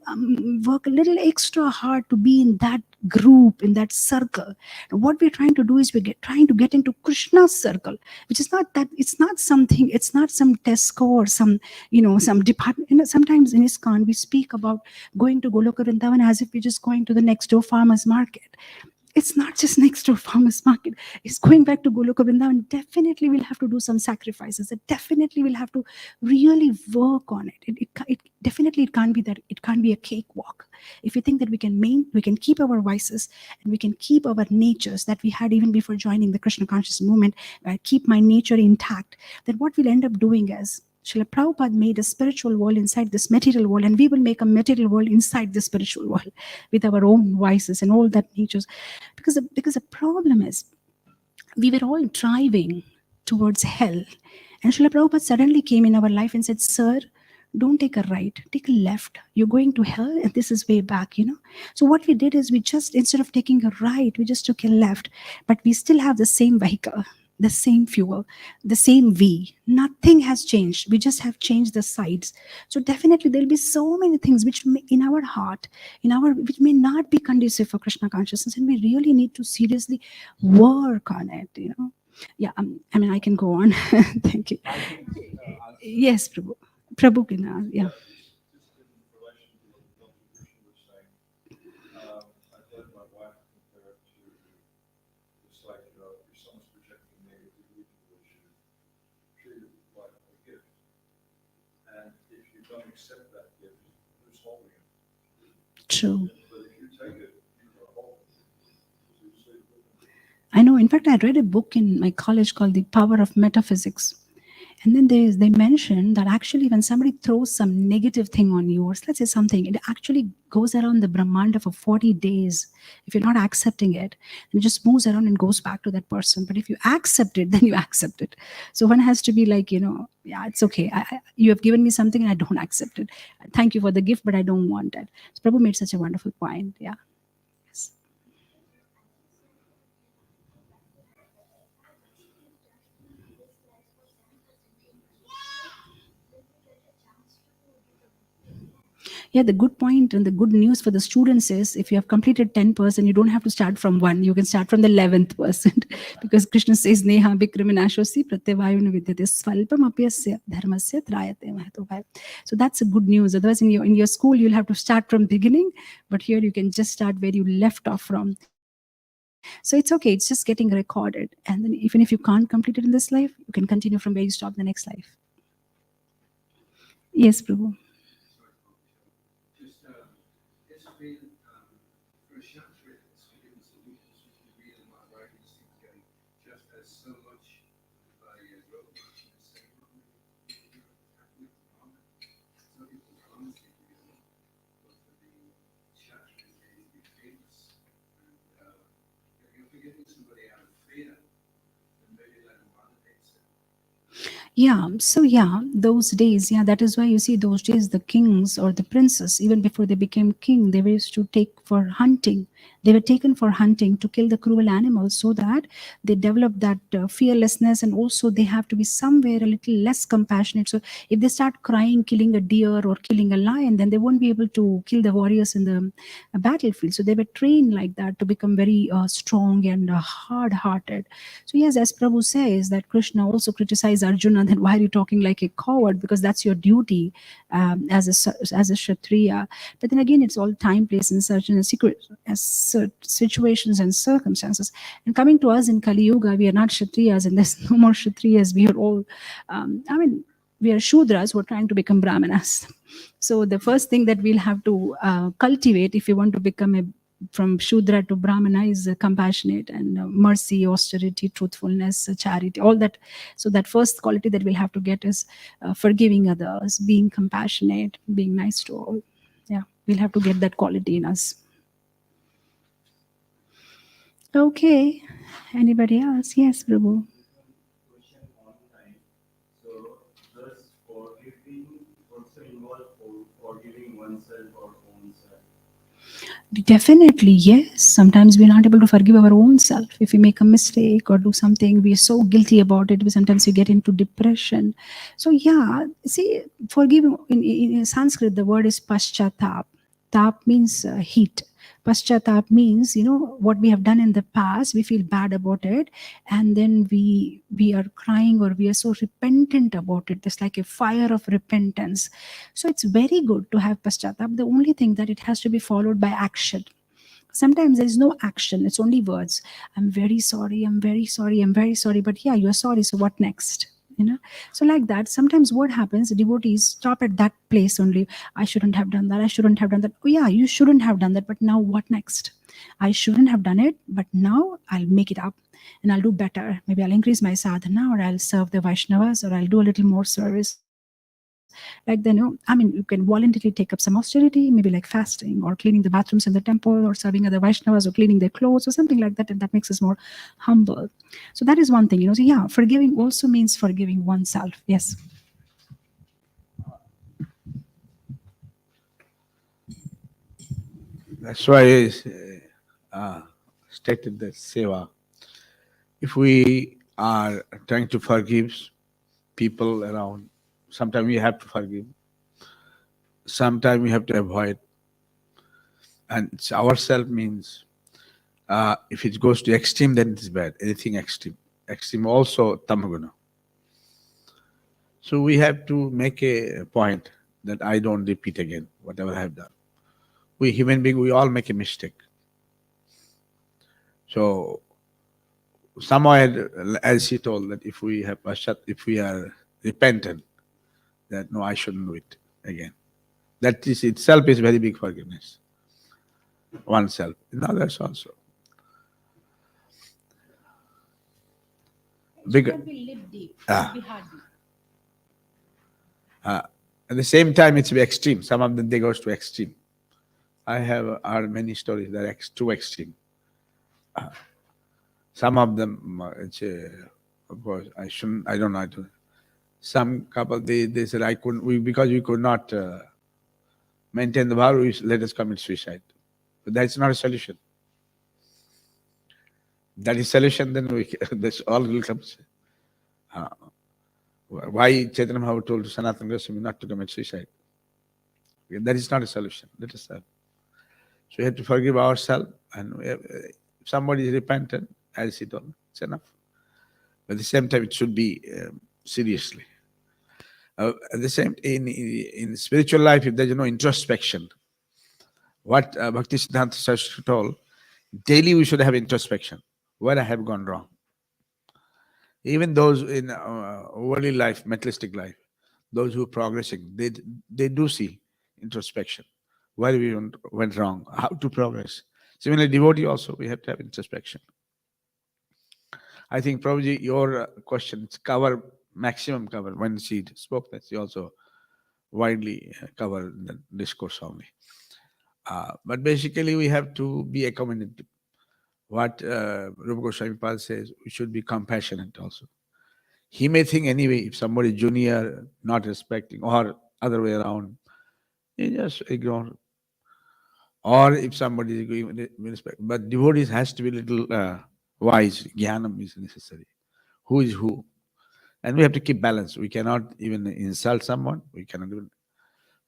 work a little extra hard to be in that group, in that circle. And what we're trying to do is trying to get into Krishna's circle, which is not that, it's not something, it's not some Tesco or some, some department. Sometimes in ISKCON, we speak about going to Goloka Vrindavan as if we're just going to the next door farmer's market. It's not just next door farmer's market. It's going back to Goloka Vrindavan. Definitely we'll have to do some sacrifices. Definitely we'll have to really work on it. Definitely it can't be that, it can't be a cakewalk. If we think that we can keep our vices and we can keep our natures that we had even before joining the Krishna conscious movement, keep my nature intact, then what we'll end up doing is, Srila Prabhupada made a spiritual world inside this material world, and we will make a material world inside the spiritual world with our own vices and all that natures. Because the problem is, we were all driving towards hell. And Srila Prabhupada suddenly came in our life and said, "Sir, don't take a right, take a left. You're going to hell, and this is way back, So what we did is, we just, instead of taking a right, we just took a left. But we still have the same vehicle, the same fuel, the same V. Nothing has changed. We just have changed the sides. So definitely there'll be so many things which in our heart, which may not be conducive for Krishna consciousness, and we really need to seriously work on it. Yeah, I can go on. Thank you. Yes, Prabhu. Prabhu can, yeah. True. I know. In fact, I read a book in my college called The Power of Metaphysics. And then they mentioned that actually when somebody throws some negative thing on you, or let's say something, it actually goes around the Brahmanda for 40 days. If you're not accepting it, it just moves around and goes back to that person. But if you accept it, then you accept it. So one has to be like, yeah, it's okay. You have given me something and I don't accept it. Thank you for the gift, but I don't want it. So Prabhu made such a wonderful point. Yeah. Yes. Yeah, the good point and the good news for the students is, if you have completed 10%, you don't have to start from 1. You can start from the 11th%. Because Krishna says, Neha Bikriminashosi Pratyavayuna Vidyate Svalpam Apyasya Dharmasya Trayate Mahatobhaya. So that's a good news. Otherwise, in your school, you'll have to start from beginning. But here you can just start where you left off from. So it's okay. It's just getting recorded. And then even if you can't complete it in this life, you can continue from where you stop the next life. Yes, Prabhu. Yeah, so yeah, those days, yeah, that is why you see those days the kings or the princes, even before they became king, they were used to take for hunting. They were taken for hunting to kill the cruel animals, so that they develop that fearlessness, and also they have to be somewhere a little less compassionate. So if they start crying, killing a deer or killing a lion, then they won't be able to kill the warriors in the battlefield. So they were trained like that to become very strong and hard-hearted. So yes, as Prabhu says, that Krishna also criticized Arjuna, that why are you talking like a coward? Because that's your duty as a Kshatriya. But then again, it's all time, place, and certain situations and circumstances. And coming to us in Kali Yuga, we are not Kshatriyas, and there's no more Kshatriyas. We are all, we are Shudras who are trying to become Brahmanas. So the first thing that we'll have to cultivate if you want to become from Shudra to Brahmana is compassionate and mercy, austerity, truthfulness, charity, all that. So that first quality that we'll have to get is forgiving others, being compassionate, being nice to all. Yeah, we'll have to get that quality in us. Okay. Anybody else? Yes, Prabhu. forgiving oneself or own self? Definitely, yes. Sometimes we're not able to forgive our own self. If we make a mistake or do something, we are so guilty about it. Sometimes we get into depression. So, yeah, see, forgiving in Sanskrit, the word is paschatap. Tap means heat. Paschatap means, what we have done in the past, we feel bad about it. And then we are crying or we are so repentant about it. There's like a fire of repentance. So it's very good to have paschatap. The only thing that it has to be followed by action. Sometimes there is no action, it's only words. I'm very sorry, I'm very sorry, I'm very sorry. But yeah, you're sorry, so what next? So like that, sometimes what happens, devotees stop at that place only. I shouldn't have done that, I shouldn't have done that. Oh yeah, you shouldn't have done that, but now what next? I shouldn't have done it, but now I'll make it up and I'll do better. Maybe I'll increase my sadhana, or I'll serve the Vaishnavas, or I'll do a little more service. Like then, you can voluntarily take up some austerity, maybe like fasting or cleaning the bathrooms in the temple or serving other Vaishnavas or cleaning their clothes or something like that. And that makes us more humble. So that is one thing, So yeah, forgiving also means forgiving oneself. Yes. That's why I stated that seva. If we are trying to forgive people around, sometimes we have to forgive, sometimes we have to avoid. And it's ourself means if it goes to extreme, then it is bad. Anything extreme. Extreme also tamaguna. So we have to make a point that I don't repeat again whatever I have done. We human beings, we all make a mistake. So somewhere, as she told, that if we have if we are repentant, that no, I shouldn't do it again. That is itself is very big forgiveness. Oneself, in others also. Big. It should be live deep. Ah. Be hard deep. At the same time, it's extreme. Some of them, they goes to extreme. I have heard many stories that are too extreme. Some of them, of course, I shouldn't, I don't know. Some couple, they said, I couldn't, because we could not maintain the vow, let us commit suicide. But that's not a solution. That is solution, then this all will come. Why Chaitanya Mahaprabhu told Sanatana Goswami not to commit suicide? That is not a solution. Let us have. So we have to forgive ourselves, and if somebody is repentant, as he told, it's enough. But at the same time, it should be seriously. At the same, in spiritual life, if there's no introspection, what Bhakti Siddhanta Saraswati told, daily we should have introspection. Where I have gone wrong. Even those in worldly life, materialistic life, those who are progressing, they do see introspection. Where we went wrong, how to progress. Similarly, devotee also, we have to have introspection. I think probably your questions cover maximum cover. When she spoke that, she also widely covered the discourse only. But basically, we have to be accommodative. What Rupa Goswami Pal says, we should be compassionate also. He may think anyway, if somebody junior, not respecting, or other way around, he just ignore. Or if somebody is going with respect. But devotees has to be little wise. Jnanam is necessary. Who is who? And we have to keep balance. We cannot even insult someone. We cannot even.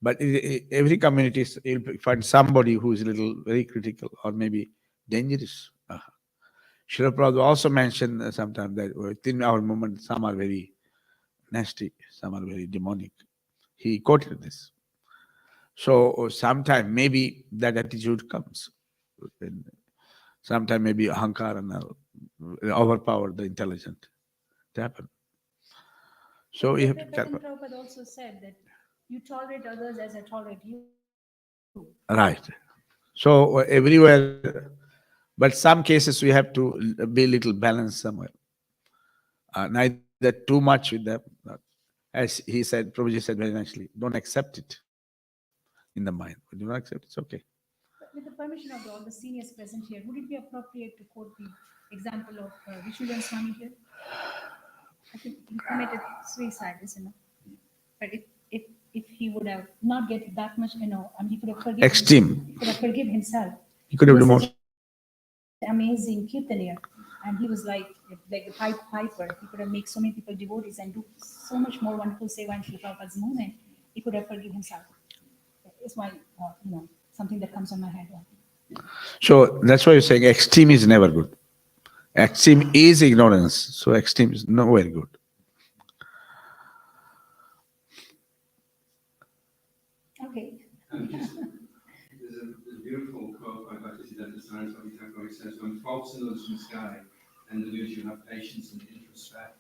But every community, you'll find somebody who is a little very critical or maybe dangerous. Srila Prabhupada also mentioned sometimes that within our movement, some are very nasty, some are very demonic. He quoted this. So sometimes maybe that attitude comes. Sometimes maybe ahankar and overpower the intelligent. It happens. So you have to be careful. Prabhupada also said that you tolerate others as I tolerate you. Right. So everywhere, but some cases we have to be a little balanced somewhere. Neither too much with them. As he said, Prabhuji said very nicely, don't accept it in the mind. When you don't accept it, it's okay. But with the permission of all the seniors present here, would it be appropriate to quote the example of Vishuddhan Swami here? I think he committed suicide, isn't it? But if he would have not get that much, and he could have forgiven. Extreme. He could have forgiven himself. He could have was done more. such an amazing kirtaniya, and he was like the piper. He could have made so many people devotees and do so much more wonderful seva in Srila Prabhupada's movement. He could have forgiven himself. It's my, something that comes on my head. So that's why you're saying extreme is never good. Extreme is ignorance. So extreme is not very good. Okay. There's a beautiful quote by Bhaktisiddhanta Saraswati Thakur. He says, "When faults emerge from the sky and delude you, have patience and introspect.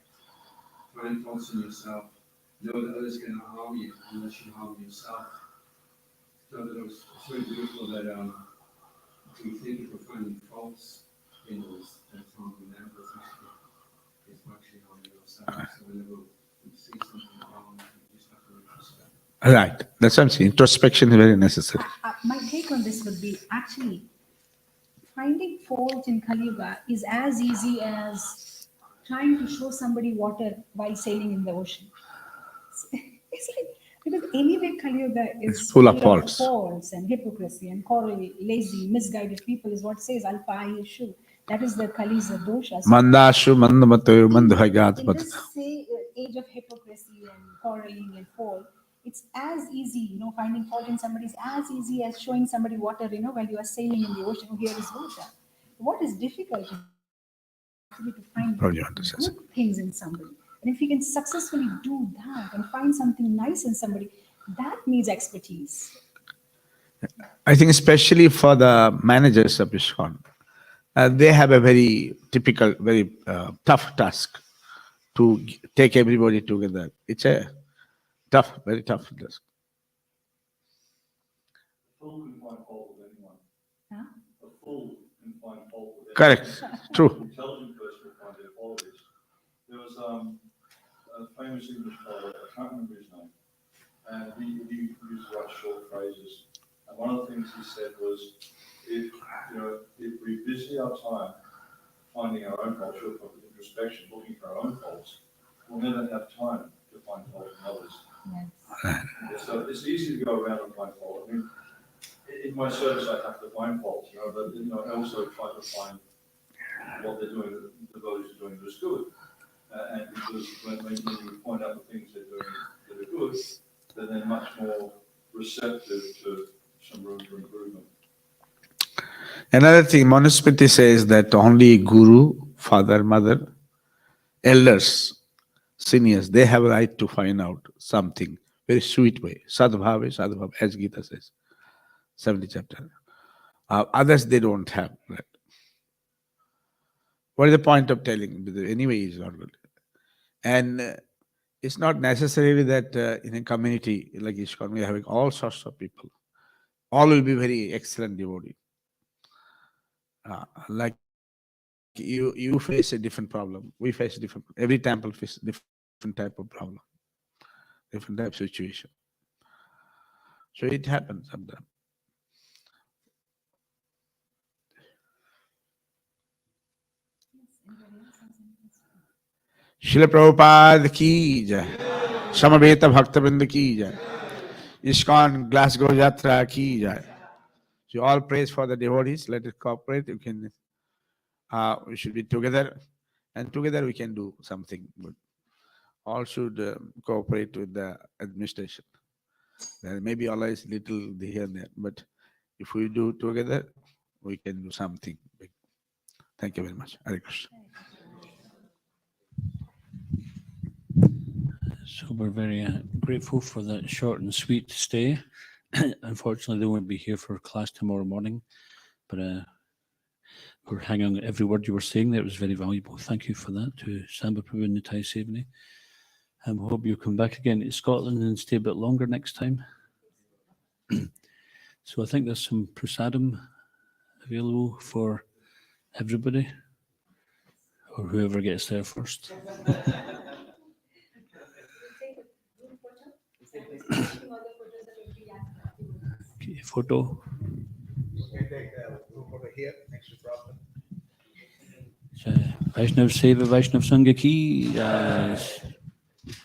Find faults in yourself. Know that others cannot harm you unless you harm yourself." So that it's very beautiful that we think if we're finding faults in us, that's harming them, but it's actually harming ourselves. So whenever we see something wrong, we just have to introspect. Right. That's what I'm saying. Introspection is very necessary. My take on this would be actually finding fault in Kali Yuga is as easy as trying to show somebody water while sailing in the ocean. It's like, because anyway Kali Yuga is It's full of faults. faults and hypocrisy and quarreling, lazy, misguided people is what says Alpayishu. That is the Kali's doshas. Mandashu mandamatayo In mandhagat. this age of hypocrisy and quarreling and fault, it's as easy, finding fault in somebody is as easy as showing somebody water, while you are sailing in the ocean. Oh, here is water. What is difficult is actually to find Probably you understand. good things in somebody. And if you can successfully do that and find something nice in somebody, that needs expertise. I think especially for the managers of ISKCON, they have a very typical, very tough task to take everybody together. It's a tough, very tough task. A fool can find fault with anyone. Huh? A fool can find fault with anyone. Correct. True. An intelligent person will find their qualities. There was a famous English poet, I can't remember his name, and he used to write short phrases. And one of the things he said was, if we busy our time finding our own faults, short of introspection, looking for our own faults, we'll never have time to find fault in others. Yes. So it's easy to go around and find fault. I mean, in my service, I have to find faults, but I also try to find what they're doing, the devotees are doing that's good. And because when you point out the things they're doing that are good, then they're much more receptive to some room for improvement. Another thing, Manusmriti says that only Guru, Father, Mother, elders, seniors, they have a right to find out something very sweet way. Sadbhava, as Gita says, 70th chapter. Others, they don't have that. What is the point of telling? Anyway, it's not good. And it's not necessarily that in a community like ISKCON, we are having all sorts of people. All will be very excellent devotee. Like you face a different problem. We face different. Every temple faces different type of problem, different type of situation. So it happens sometimes. Srila Prabhupada ki jai. Samaveta Bhaktavinda ki jai. ISKCON Glasgow Yatra ki jai. So all praise for the devotees. Let it cooperate. We should be together, and together we can do something good. All should cooperate with the administration. There may be always little here and there, but if we do together, we can do something big. Thank you very much. Hare Krishna. So we're very grateful for that short and sweet stay. Unfortunately, they won't be here for class tomorrow morning, but we're hanging on every word you were saying there. It was very valuable. Thank you for that to Samba Prabhu and Nitai Sevini. And we hope you'll come back again to Scotland and stay a bit longer next time. So I think there's some prasadam available for everybody, or whoever gets there first. Okay, photo. Vaishnav Seva, Vaishnav Sangha ki.